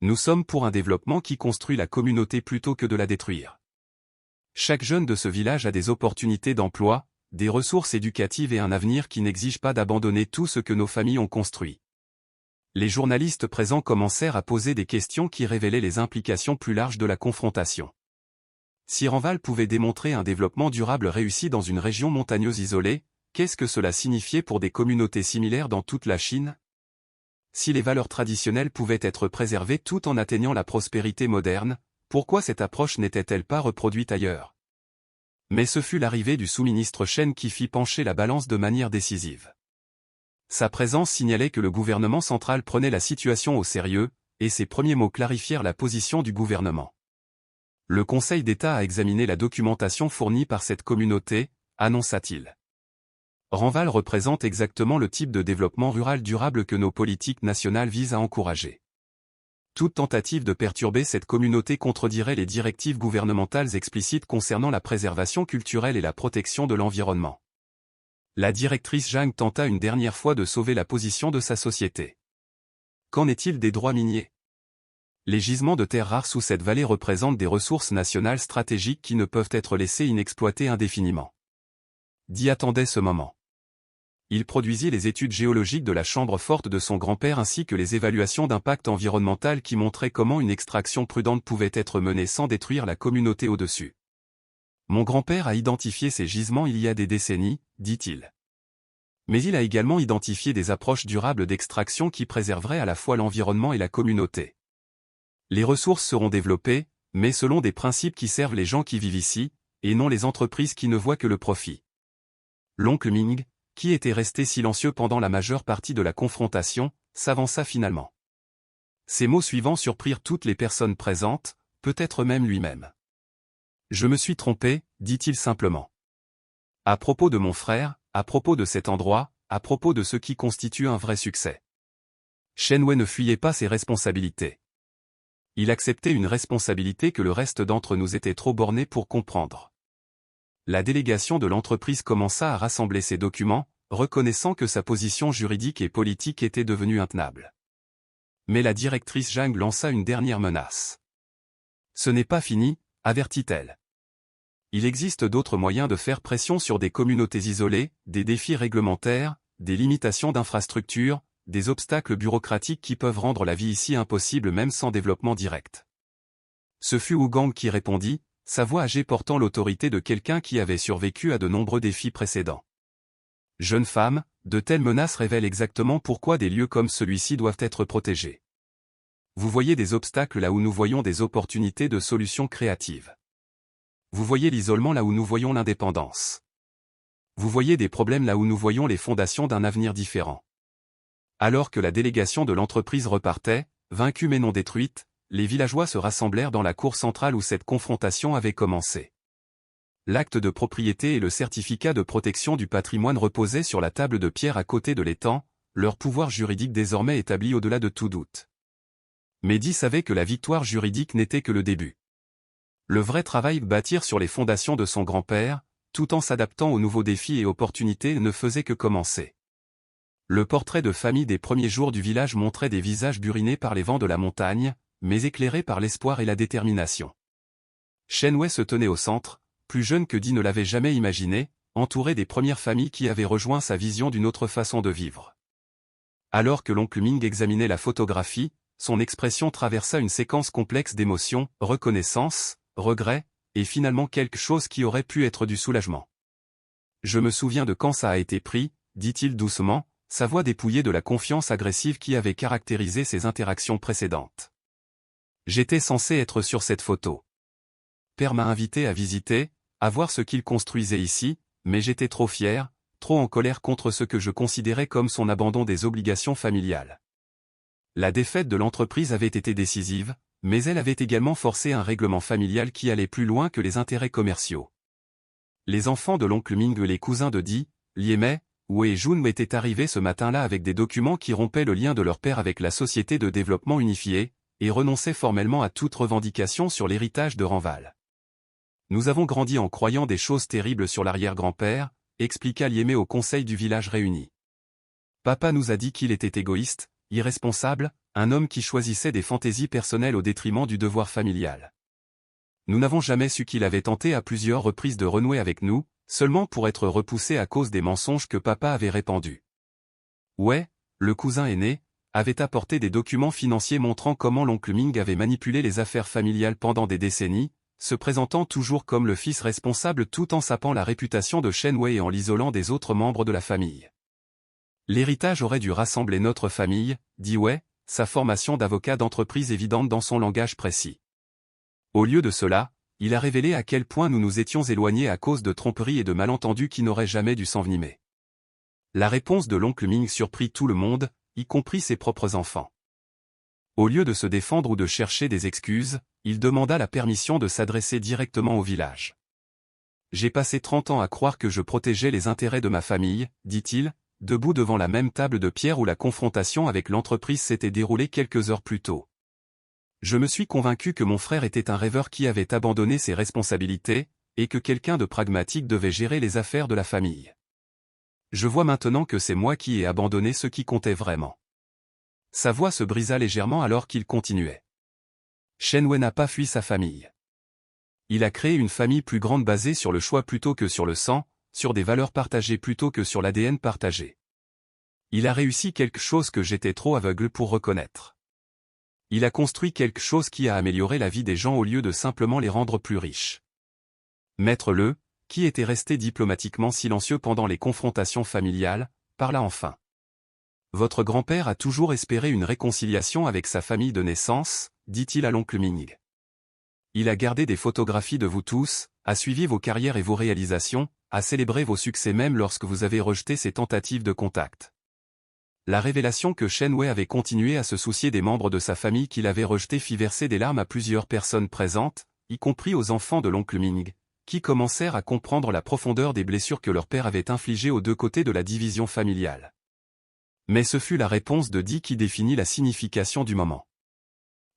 Nous sommes pour un développement qui construit la communauté plutôt que de la détruire. Chaque jeune de ce village a des opportunités d'emploi, des ressources éducatives et un avenir qui n'exige pas d'abandonner tout ce que nos familles ont construit. Les journalistes présents commencèrent à poser des questions qui révélaient les implications plus larges de la confrontation. Si Renval pouvait démontrer un développement durable réussi dans une région montagneuse isolée, qu'est-ce que cela signifiait pour des communautés similaires dans toute la Chine? Si les valeurs traditionnelles pouvaient être préservées tout en atteignant la prospérité moderne, pourquoi cette approche n'était-elle pas reproduite ailleurs? Mais ce fut l'arrivée du sous-ministre Chen qui fit pencher la balance de manière décisive. Sa présence signalait que le gouvernement central prenait la situation au sérieux, et ses premiers mots clarifièrent la position du gouvernement. Le Conseil d'État a examiné la documentation fournie par cette communauté, annonça-t-il. Renval représente exactement le type de développement rural durable que nos politiques nationales visent à encourager. Toute tentative de perturber cette communauté contredirait les directives gouvernementales explicites concernant la préservation culturelle et la protection de l'environnement. La directrice Zhang tenta une dernière fois de sauver la position de sa société. Qu'en est-il des droits miniers? Les gisements de terres rares sous cette vallée représentent des ressources nationales stratégiques qui ne peuvent être laissées inexploitées indéfiniment. Di attendait ce moment. Il produisit les études géologiques de la chambre forte de son grand-père ainsi que les évaluations d'impact environnemental qui montraient comment une extraction prudente pouvait être menée sans détruire la communauté au-dessus. Mon grand-père a identifié ces gisements il y a des décennies, dit-il. Mais il a également identifié des approches durables d'extraction qui préserveraient à la fois l'environnement et la communauté. Les ressources seront développées, mais selon des principes qui servent les gens qui vivent ici, et non les entreprises qui ne voient que le profit. L'oncle Ming, qui était resté silencieux pendant la majeure partie de la confrontation, s'avança finalement. Ces mots suivants surprirent toutes les personnes présentes, peut-être même lui-même. Je me suis trompé, dit-il simplement. À propos de mon frère, à propos de cet endroit, à propos de ce qui constitue un vrai succès. Shen Wei ne fuyait pas ses responsabilités. Il acceptait une responsabilité que le reste d'entre nous était trop borné pour comprendre. La délégation de l'entreprise commença à rassembler ses documents, reconnaissant que sa position juridique et politique était devenue intenable. Mais la directrice Zhang lança une dernière menace. Ce n'est pas fini, avertit-elle. Il existe d'autres moyens de faire pression sur des communautés isolées, des défis réglementaires, des limitations d'infrastructures, des obstacles bureaucratiques qui peuvent rendre la vie ici impossible même sans développement direct. Ce fut Wu Gang qui répondit, sa voix âgée portant l'autorité de quelqu'un qui avait survécu à de nombreux défis précédents. Jeune femme, de telles menaces révèlent exactement pourquoi des lieux comme celui-ci doivent être protégés. Vous voyez des obstacles là où nous voyons des opportunités de solutions créatives. Vous voyez l'isolement là où nous voyons l'indépendance. Vous voyez des problèmes là où nous voyons les fondations d'un avenir différent. Alors que la délégation de l'entreprise repartait, vaincue mais non détruite, les villageois se rassemblèrent dans la cour centrale où cette confrontation avait commencé. L'acte de propriété et le certificat de protection du patrimoine reposaient sur la table de pierre à côté de l'étang, leur pouvoir juridique désormais établi au-delà de tout doute. Mais Di savait que la victoire juridique n'était que le début. Le vrai travail, bâtir sur les fondations de son grand-père, tout en s'adaptant aux nouveaux défis et opportunités, ne faisait que commencer. Le portrait de famille des premiers jours du village montrait des visages burinés par les vents de la montagne, mais éclairés par l'espoir et la détermination. Shen Wei se tenait au centre, plus jeune que Di ne l'avait jamais imaginé, entouré des premières familles qui avaient rejoint sa vision d'une autre façon de vivre. Alors que l'oncle Ming examinait la photographie, son expression traversa une séquence complexe d'émotions, reconnaissance, regret, et finalement quelque chose qui aurait pu être du soulagement. Je me souviens de quand ça a été pris, dit-il doucement, sa voix dépouillée de la confiance agressive qui avait caractérisé ses interactions précédentes. J'étais censé être sur cette photo. Père m'a invité à visiter, à voir ce qu'il construisait ici, mais j'étais trop fier, trop en colère contre ce que je considérais comme son abandon des obligations familiales. La défaite de l'entreprise avait été décisive, mais elle avait également forcé un règlement familial qui allait plus loin que les intérêts commerciaux. Les enfants de l'oncle Ming et les cousins de Di, Liemei, Wei et Jun étaient arrivés ce matin-là avec des documents qui rompaient le lien de leur père avec la Société de développement unifiée, et renonçaient formellement à toute revendication sur l'héritage de Renval. Nous avons grandi en croyant des choses terribles sur l'arrière-grand-père, expliqua Liemei au conseil du village réuni. Papa nous a dit qu'il était égoïste, irresponsable, un homme qui choisissait des fantaisies personnelles au détriment du devoir familial. Nous n'avons jamais su qu'il avait tenté à plusieurs reprises de renouer avec nous, seulement pour être repoussé à cause des mensonges que papa avait répandus. Ouais, le cousin aîné, avait apporté des documents financiers montrant comment l'oncle Ming avait manipulé les affaires familiales pendant des décennies, se présentant toujours comme le fils responsable tout en sapant la réputation de Shen Wei et en l'isolant des autres membres de la famille. L'héritage aurait dû rassembler notre famille, dit Wei, sa formation d'avocat d'entreprise évidente dans son langage précis. Au lieu de cela, il a révélé à quel point nous nous étions éloignés à cause de tromperies et de malentendus qui n'auraient jamais dû s'envenimer. La réponse de l'oncle Ming surprit tout le monde, y compris ses propres enfants. Au lieu de se défendre ou de chercher des excuses, il demanda la permission de s'adresser directement au village. J'ai passé 30 ans à croire que je protégeais les intérêts de ma famille, dit-il, debout devant la même table de pierre où la confrontation avec l'entreprise s'était déroulée quelques heures plus tôt. Je me suis convaincu que mon frère était un rêveur qui avait abandonné ses responsabilités, et que quelqu'un de pragmatique devait gérer les affaires de la famille. Je vois maintenant que c'est moi qui ai abandonné ce qui comptait vraiment. Sa voix se brisa légèrement alors qu'il continuait. Shen Wei n'a pas fui sa famille. Il a créé une famille plus grande basée sur le choix plutôt que sur le sang, sur des valeurs partagées plutôt que sur l'ADN partagé. Il a réussi quelque chose que j'étais trop aveugle pour reconnaître. Il a construit quelque chose qui a amélioré la vie des gens au lieu de simplement les rendre plus riches. Maître Le, qui était resté diplomatiquement silencieux pendant les confrontations familiales, parla enfin. Votre grand-père a toujours espéré une réconciliation avec sa famille de naissance, dit-il à l'oncle Ming. Il a gardé des photographies de vous tous, a suivi vos carrières et vos réalisations, a célébré vos succès même lorsque vous avez rejeté ses tentatives de contact. La révélation que Shen Wei avait continué à se soucier des membres de sa famille qu'il avait rejetés fit verser des larmes à plusieurs personnes présentes, y compris aux enfants de l'oncle Ming, qui commencèrent à comprendre la profondeur des blessures que leur père avait infligées aux deux côtés de la division familiale. Mais ce fut la réponse de Di qui définit la signification du moment.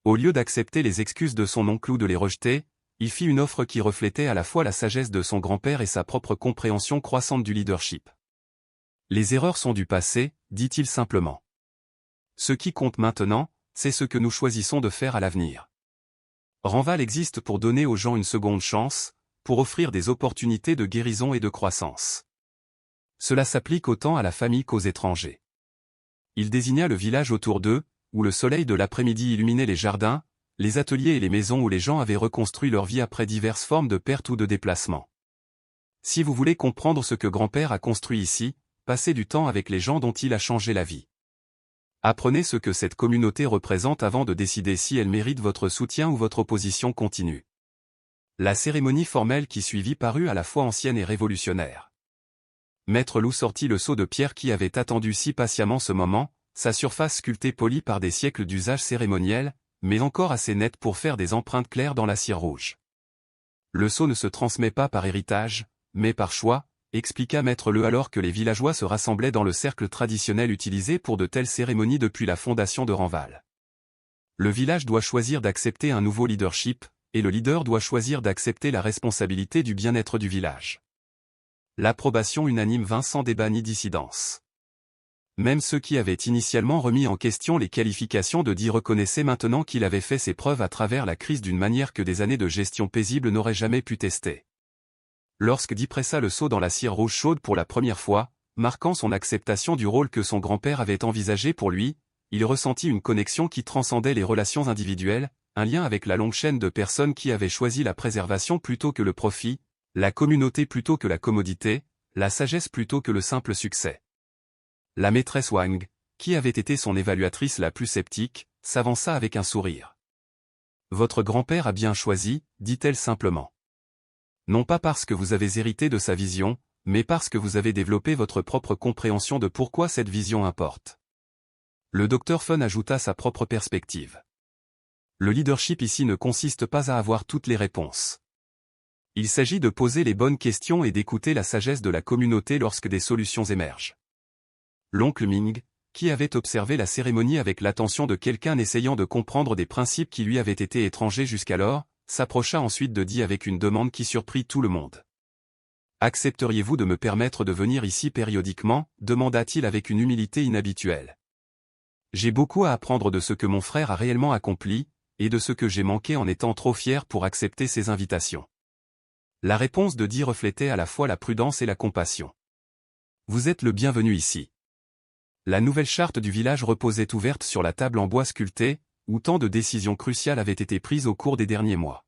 Au lieu d'accepter les excuses de son oncle ou de les rejeter, il fit une offre qui reflétait à la fois la sagesse de son grand-père et sa propre compréhension croissante du leadership. Les erreurs sont du passé, dit-il simplement. Ce qui compte maintenant, c'est ce que nous choisissons de faire à l'avenir. Renval existe pour donner aux gens une seconde chance, pour offrir des opportunités de guérison et de croissance. Cela s'applique autant à la famille qu'aux étrangers. Il désigna le village autour d'eux, où le soleil de l'après-midi illuminait les jardins, les ateliers et les maisons où les gens avaient reconstruit leur vie après diverses formes de perte ou de déplacement. Si vous voulez comprendre ce que grand-père a construit ici, passez du temps avec les gens dont il a changé la vie. Apprenez ce que cette communauté représente avant de décider si elle mérite votre soutien ou votre opposition continue. La cérémonie formelle qui suivit parut à la fois ancienne et révolutionnaire. Maître Lou sortit le seau de pierre qui avait attendu si patiemment ce moment, sa surface sculptée polie par des siècles d'usage cérémoniel, mais encore assez nette pour faire des empreintes claires dans la cire rouge. Le sceau ne se transmet pas par héritage, mais par choix, expliqua Maître Le alors que les villageois se rassemblaient dans le cercle traditionnel utilisé pour de telles cérémonies depuis la fondation de Renval. Le village doit choisir d'accepter un nouveau leadership, et le leader doit choisir d'accepter la responsabilité du bien-être du village. L'approbation unanime vint sans débat ni dissidence. Même ceux qui avaient initialement remis en question les qualifications de Di reconnaissaient maintenant qu'il avait fait ses preuves à travers la crise d'une manière que des années de gestion paisible n'auraient jamais pu tester. Lorsque Di pressa le seau dans la cire rouge chaude pour la première fois, marquant son acceptation du rôle que son grand-père avait envisagé pour lui, il ressentit une connexion qui transcendait les relations individuelles, un lien avec la longue chaîne de personnes qui avaient choisi la préservation plutôt que le profit, la communauté plutôt que la commodité, la sagesse plutôt que le simple succès. La maîtresse Wang, qui avait été son évaluatrice la plus sceptique, s'avança avec un sourire. « Votre grand-père a bien choisi, dit-elle simplement. Non pas parce que vous avez hérité de sa vision, mais parce que vous avez développé votre propre compréhension de pourquoi cette vision importe. » Le docteur Fun ajouta sa propre perspective. Le leadership ici ne consiste pas à avoir toutes les réponses. Il s'agit de poser les bonnes questions et d'écouter la sagesse de la communauté lorsque des solutions émergent. L'oncle Ming, qui avait observé la cérémonie avec l'attention de quelqu'un essayant de comprendre des principes qui lui avaient été étrangers jusqu'alors, s'approcha ensuite de Di avec une demande qui surprit tout le monde. Accepteriez-vous de me permettre de venir ici périodiquement, demanda-t-il avec une humilité inhabituelle. J'ai beaucoup à apprendre de ce que mon frère a réellement accompli, et de ce que j'ai manqué en étant trop fier pour accepter ses invitations. La réponse de Dee reflétait à la fois la prudence et la compassion. Vous êtes le bienvenu ici. La nouvelle charte du village reposait ouverte sur la table en bois sculpté, où tant de décisions cruciales avaient été prises au cours des derniers mois.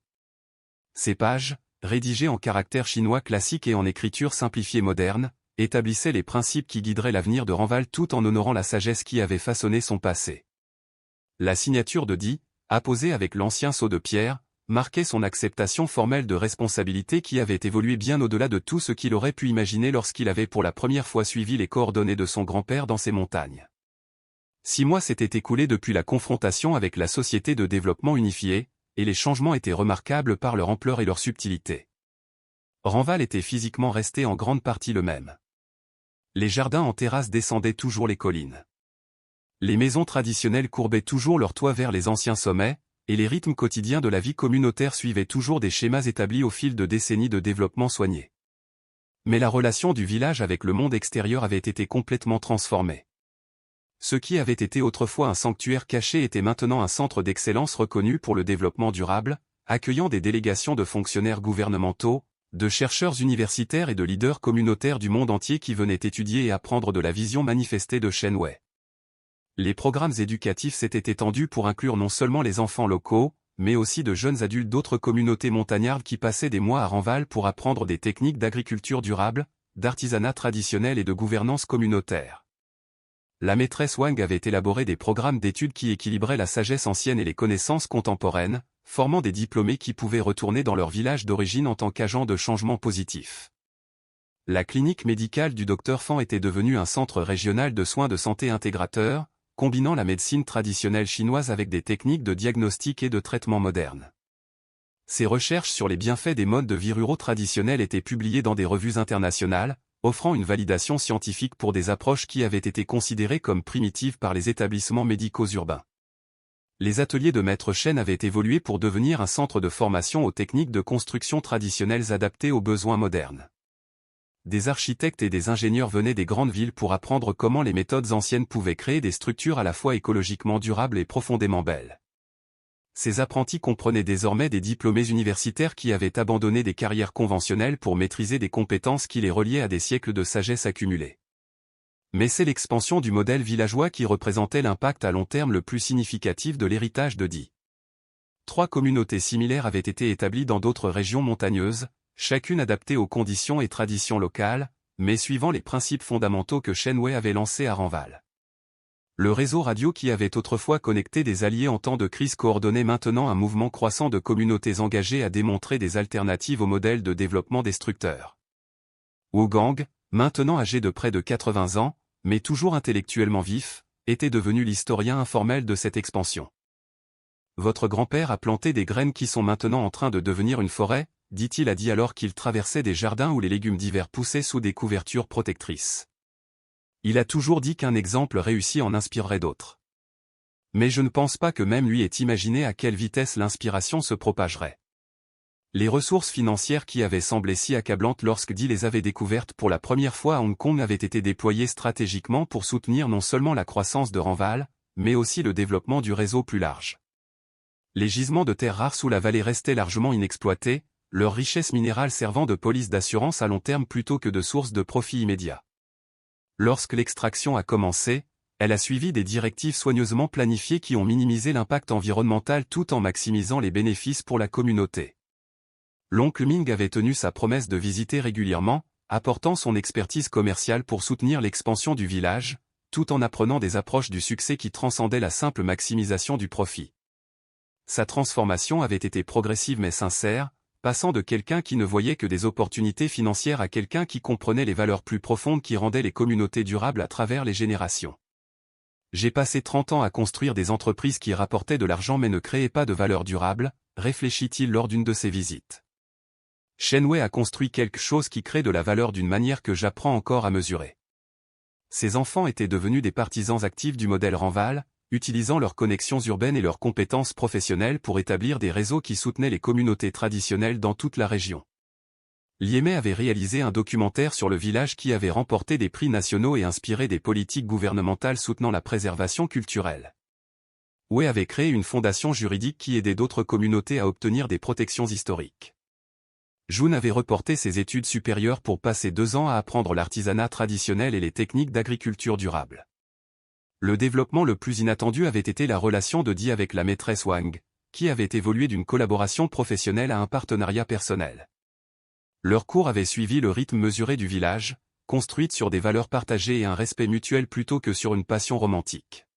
Ces pages, rédigées en caractères chinois classiques et en écriture simplifiée moderne, établissaient les principes qui guideraient l'avenir de Renval tout en honorant la sagesse qui avait façonné son passé. La signature de Dee, apposée avec l'ancien sceau de pierre, marquait son acceptation formelle de responsabilité qui avait évolué bien au-delà de tout ce qu'il aurait pu imaginer lorsqu'il avait pour la première fois suivi les coordonnées de son grand-père dans ces montagnes. 6 mois s'étaient écoulés depuis la confrontation avec la Société de développement unifiée, et les changements étaient remarquables par leur ampleur et leur subtilité. Renval était physiquement resté en grande partie le même. Les jardins en terrasse descendaient toujours les collines. Les maisons traditionnelles courbaient toujours leurs toits vers les anciens sommets, et les rythmes quotidiens de la vie communautaire suivaient toujours des schémas établis au fil de décennies de développement soigné. Mais la relation du village avec le monde extérieur avait été complètement transformée. Ce qui avait été autrefois un sanctuaire caché était maintenant un centre d'excellence reconnu pour le développement durable, accueillant des délégations de fonctionnaires gouvernementaux, de chercheurs universitaires et de leaders communautaires du monde entier qui venaient étudier et apprendre de la vision manifestée de Shen Wei. Les programmes éducatifs s'étaient étendus pour inclure non seulement les enfants locaux, mais aussi de jeunes adultes d'autres communautés montagnardes qui passaient des mois à Renval pour apprendre des techniques d'agriculture durable, d'artisanat traditionnel et de gouvernance communautaire. La maîtresse Wang avait élaboré des programmes d'études qui équilibraient la sagesse ancienne et les connaissances contemporaines, formant des diplômés qui pouvaient retourner dans leur village d'origine en tant qu'agents de changement positif. La clinique médicale du Dr Fan était devenue un centre régional de soins de santé intégrateur, combinant la médecine traditionnelle chinoise avec des techniques de diagnostic et de traitement modernes. Ses recherches sur les bienfaits des modes de vie ruraux traditionnels étaient publiées dans des revues internationales, offrant une validation scientifique pour des approches qui avaient été considérées comme primitives par les établissements médicaux urbains. Les ateliers de Maître Chen avaient évolué pour devenir un centre de formation aux techniques de construction traditionnelles adaptées aux besoins modernes. Des architectes et des ingénieurs venaient des grandes villes pour apprendre comment les méthodes anciennes pouvaient créer des structures à la fois écologiquement durables et profondément belles. Ces apprentis comprenaient désormais des diplômés universitaires qui avaient abandonné des carrières conventionnelles pour maîtriser des compétences qui les reliaient à des siècles de sagesse accumulée. Mais c'est l'expansion du modèle villageois qui représentait l'impact à long terme le plus significatif de l'héritage de Dee. 3 communautés similaires avaient été établies dans d'autres régions montagneuses, chacune adaptée aux conditions et traditions locales, mais suivant les principes fondamentaux que Shen Wei avait lancés à Renval. Le réseau radio qui avait autrefois connecté des alliés en temps de crise coordonnait maintenant un mouvement croissant de communautés engagées à démontrer des alternatives au modèle de développement destructeur. Wu Gang, maintenant âgé de près de 80 ans, mais toujours intellectuellement vif, était devenu l'historien informel de cette expansion. Votre grand-père a planté des graines qui sont maintenant en train de devenir une forêt, dit-il à Dee alors qu'il traversait des jardins où les légumes d'hiver poussaient sous des couvertures protectrices. Il a toujours dit qu'un exemple réussi en inspirerait d'autres. Mais je ne pense pas que même lui ait imaginé à quelle vitesse l'inspiration se propagerait. Les ressources financières qui avaient semblé si accablantes lorsque Dee les avait découvertes pour la première fois à Hong Kong avaient été déployées stratégiquement pour soutenir non seulement la croissance de Renval, mais aussi le développement du réseau plus large. Les gisements de terres rares sous la vallée restaient largement inexploités, leur richesse minérale servant de police d'assurance à long terme plutôt que de source de profit immédiat. Lorsque l'extraction a commencé, elle a suivi des directives soigneusement planifiées qui ont minimisé l'impact environnemental tout en maximisant les bénéfices pour la communauté. L'oncle Ming avait tenu sa promesse de visiter régulièrement, apportant son expertise commerciale pour soutenir l'expansion du village, tout en apprenant des approches du succès qui transcendaient la simple maximisation du profit. Sa transformation avait été progressive mais sincère, passant de quelqu'un qui ne voyait que des opportunités financières à quelqu'un qui comprenait les valeurs plus profondes qui rendaient les communautés durables à travers les générations. J'ai passé 30 ans à construire des entreprises qui rapportaient de l'argent mais ne créaient pas de valeur durable, réfléchit-il lors d'une de ses visites. Shen Wei a construit quelque chose qui crée de la valeur d'une manière que j'apprends encore à mesurer. Ses enfants étaient devenus des partisans actifs du modèle Renval, utilisant leurs connexions urbaines et leurs compétences professionnelles pour établir des réseaux qui soutenaient les communautés traditionnelles dans toute la région. Liemé avait réalisé un documentaire sur le village qui avait remporté des prix nationaux et inspiré des politiques gouvernementales soutenant la préservation culturelle. Wei avait créé une fondation juridique qui aidait d'autres communautés à obtenir des protections historiques. Jun avait reporté ses études supérieures pour passer 2 ans à apprendre l'artisanat traditionnel et les techniques d'agriculture durable. Le développement le plus inattendu avait été la relation de Di avec la maîtresse Wang, qui avait évolué d'une collaboration professionnelle à un partenariat personnel. Leur cours avait suivi le rythme mesuré du village, construite sur des valeurs partagées et un respect mutuel plutôt que sur une passion romantique.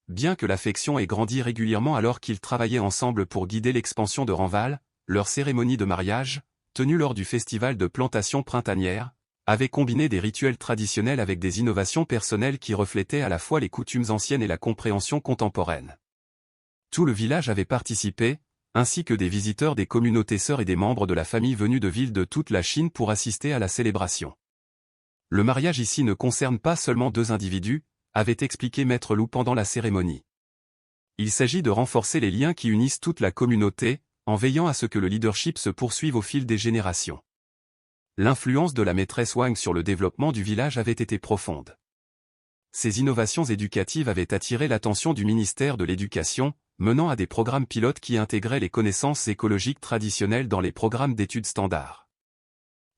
Bien que l'affection ait grandi régulièrement alors qu'ils travaillaient ensemble pour guider l'expansion de Ranval, leur cérémonie de mariage, tenue lors du festival de plantation printanière, avait combiné des rituels traditionnels avec des innovations personnelles qui reflétaient à la fois les coutumes anciennes et la compréhension contemporaine. Tout le village avait participé, ainsi que des visiteurs des communautés sœurs et des membres de la famille venus de villes de toute la Chine pour assister à la célébration. Le mariage ici ne concerne pas seulement 2 individus, avait expliqué Maître Lou pendant la cérémonie. Il s'agit de renforcer les liens qui unissent toute la communauté, en veillant à ce que le leadership se poursuive au fil des générations. L'influence de la maîtresse Wang sur le développement du village avait été profonde. Ces innovations éducatives avaient attiré l'attention du ministère de l'Éducation, menant à des programmes pilotes qui intégraient les connaissances écologiques traditionnelles dans les programmes d'études standards.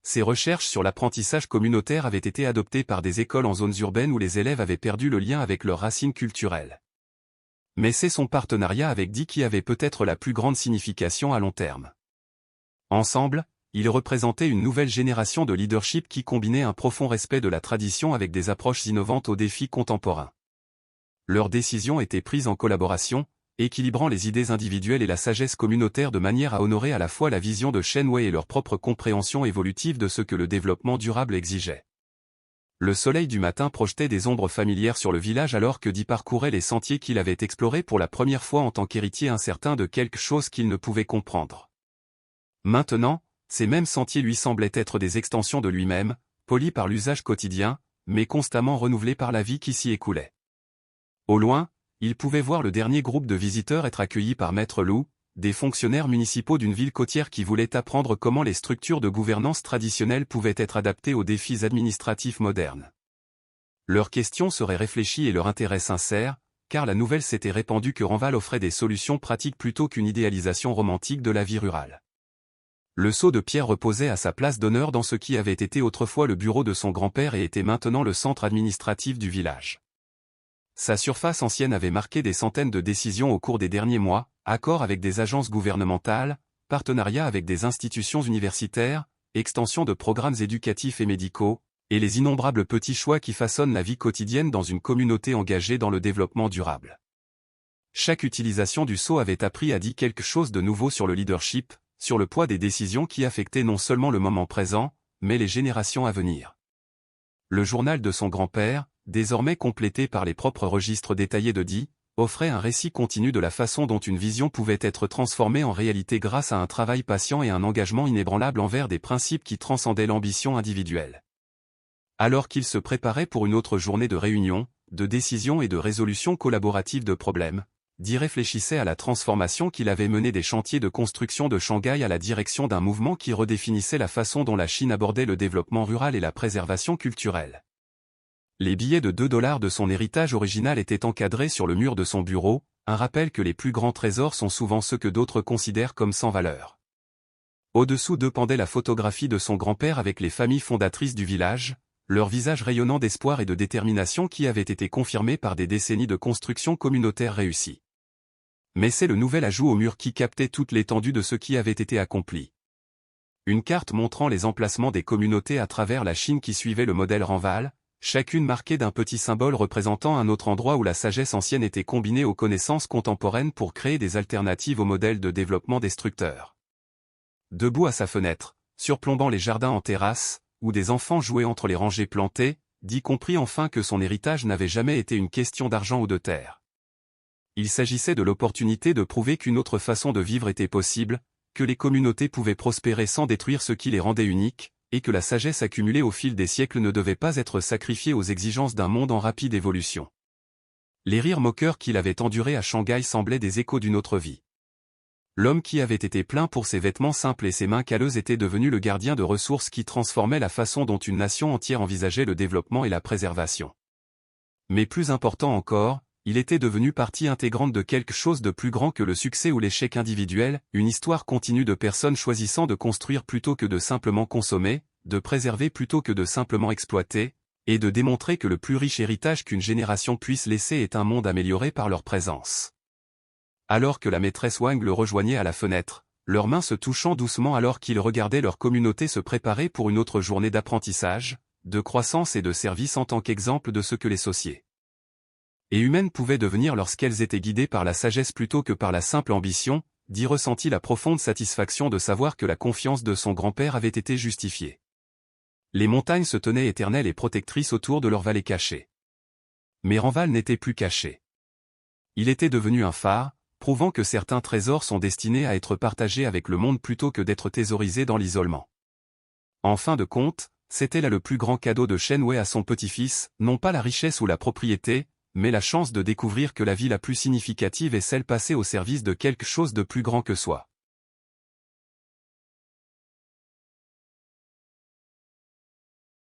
Ces recherches sur l'apprentissage communautaire avaient été adoptées par des écoles en zones urbaines où les élèves avaient perdu le lien avec leurs racines culturelles. Mais c'est son partenariat avec Di qui avait peut-être la plus grande signification à long terme. Ensemble, ils représentaient une nouvelle génération de leadership qui combinait un profond respect de la tradition avec des approches innovantes aux défis contemporains. Leurs décisions étaient prises en collaboration, équilibrant les idées individuelles et la sagesse communautaire de manière à honorer à la fois la vision de Shen Wei et leur propre compréhension évolutive de ce que le développement durable exigeait. Le soleil du matin projetait des ombres familières sur le village alors que Di parcourait les sentiers qu'il avait explorés pour la première fois en tant qu'héritier incertain de quelque chose qu'il ne pouvait comprendre. Maintenant, ces mêmes sentiers lui semblaient être des extensions de lui-même, polis par l'usage quotidien, mais constamment renouvelés par la vie qui s'y écoulait. Au loin, il pouvait voir le dernier groupe de visiteurs être accueillis par Maître Lou, des fonctionnaires municipaux d'une ville côtière qui voulaient apprendre comment les structures de gouvernance traditionnelles pouvaient être adaptées aux défis administratifs modernes. Leurs questions seraient réfléchies et leur intérêt sincère, car la nouvelle s'était répandue que Ranval offrait des solutions pratiques plutôt qu'une idéalisation romantique de la vie rurale. Le seau de pierre reposait à sa place d'honneur dans ce qui avait été autrefois le bureau de son grand-père et était maintenant le centre administratif du village. Sa surface ancienne avait marqué des centaines de décisions au cours des derniers mois, accords avec des agences gouvernementales, partenariats avec des institutions universitaires, extension de programmes éducatifs et médicaux, et les innombrables petits choix qui façonnent la vie quotidienne dans une communauté engagée dans le développement durable. Chaque utilisation du sceau avait appris à Di quelque chose de nouveau sur le leadership, sur le poids des décisions qui affectaient non seulement le moment présent, mais les générations à venir. Le journal de son grand-père, désormais complété par les propres registres détaillés de Di, offrait un récit continu de la façon dont une vision pouvait être transformée en réalité grâce à un travail patient et un engagement inébranlable envers des principes qui transcendaient l'ambition individuelle. Alors qu'il se préparait pour une autre journée de réunion, de décision et de résolution collaborative de problèmes, Di réfléchissait à la transformation qu'il avait menée des chantiers de construction de Shanghai à la direction d'un mouvement qui redéfinissait la façon dont la Chine abordait le développement rural et la préservation culturelle. Les billets de $2 de son héritage original étaient encadrés sur le mur de son bureau, un rappel que les plus grands trésors sont souvent ceux que d'autres considèrent comme sans valeur. Au-dessous d'eux pendait la photographie de son grand-père avec les familles fondatrices du village, leurs visages rayonnant d'espoir et de détermination qui avaient été confirmés par des décennies de construction communautaire réussie. Mais c'est le nouvel ajout au mur qui captait toute l'étendue de ce qui avait été accompli. Une carte montrant les emplacements des communautés à travers la Chine qui suivait le modèle Ranval, chacune marquée d'un petit symbole représentant un autre endroit où la sagesse ancienne était combinée aux connaissances contemporaines pour créer des alternatives au modèle de développement destructeur. Debout à sa fenêtre, surplombant les jardins en terrasse, où des enfants jouaient entre les rangées plantées, Di comprit enfin que son héritage n'avait jamais été une question d'argent ou de terre. Il s'agissait de l'opportunité de prouver qu'une autre façon de vivre était possible, que les communautés pouvaient prospérer sans détruire ce qui les rendait uniques, et que la sagesse accumulée au fil des siècles ne devait pas être sacrifiée aux exigences d'un monde en rapide évolution. Les rires moqueurs qu'il avait endurés à Shanghai semblaient des échos d'une autre vie. L'homme qui avait été plaint pour ses vêtements simples et ses mains calleuses était devenu le gardien de ressources qui transformait la façon dont une nation entière envisageait le développement et la préservation. Mais plus important encore, il était devenu partie intégrante de quelque chose de plus grand que le succès ou l'échec individuel, une histoire continue de personnes choisissant de construire plutôt que de simplement consommer, de préserver plutôt que de simplement exploiter, et de démontrer que le plus riche héritage qu'une génération puisse laisser est un monde amélioré par leur présence. Alors que la maîtresse Wang le rejoignait à la fenêtre, leurs mains se touchant doucement alors qu'ils regardaient leur communauté se préparer pour une autre journée d'apprentissage, de croissance et de service en tant qu'exemple de ce que les sociétés et humaines pouvaient devenir lorsqu'elles étaient guidées par la sagesse plutôt que par la simple ambition, Di ressentit la profonde satisfaction de savoir que la confiance de son grand-père avait été justifiée. Les montagnes se tenaient éternelles et protectrices autour de leur vallée cachée. Mais Ranval n'était plus caché. Il était devenu un phare, prouvant que certains trésors sont destinés à être partagés avec le monde plutôt que d'être thésaurisés dans l'isolement. En fin de compte, c'était là le plus grand cadeau de Shen Wei à son petit-fils, non pas la richesse ou la propriété, mais la chance de découvrir que la vie la plus significative est celle passée au service de quelque chose de plus grand que soi.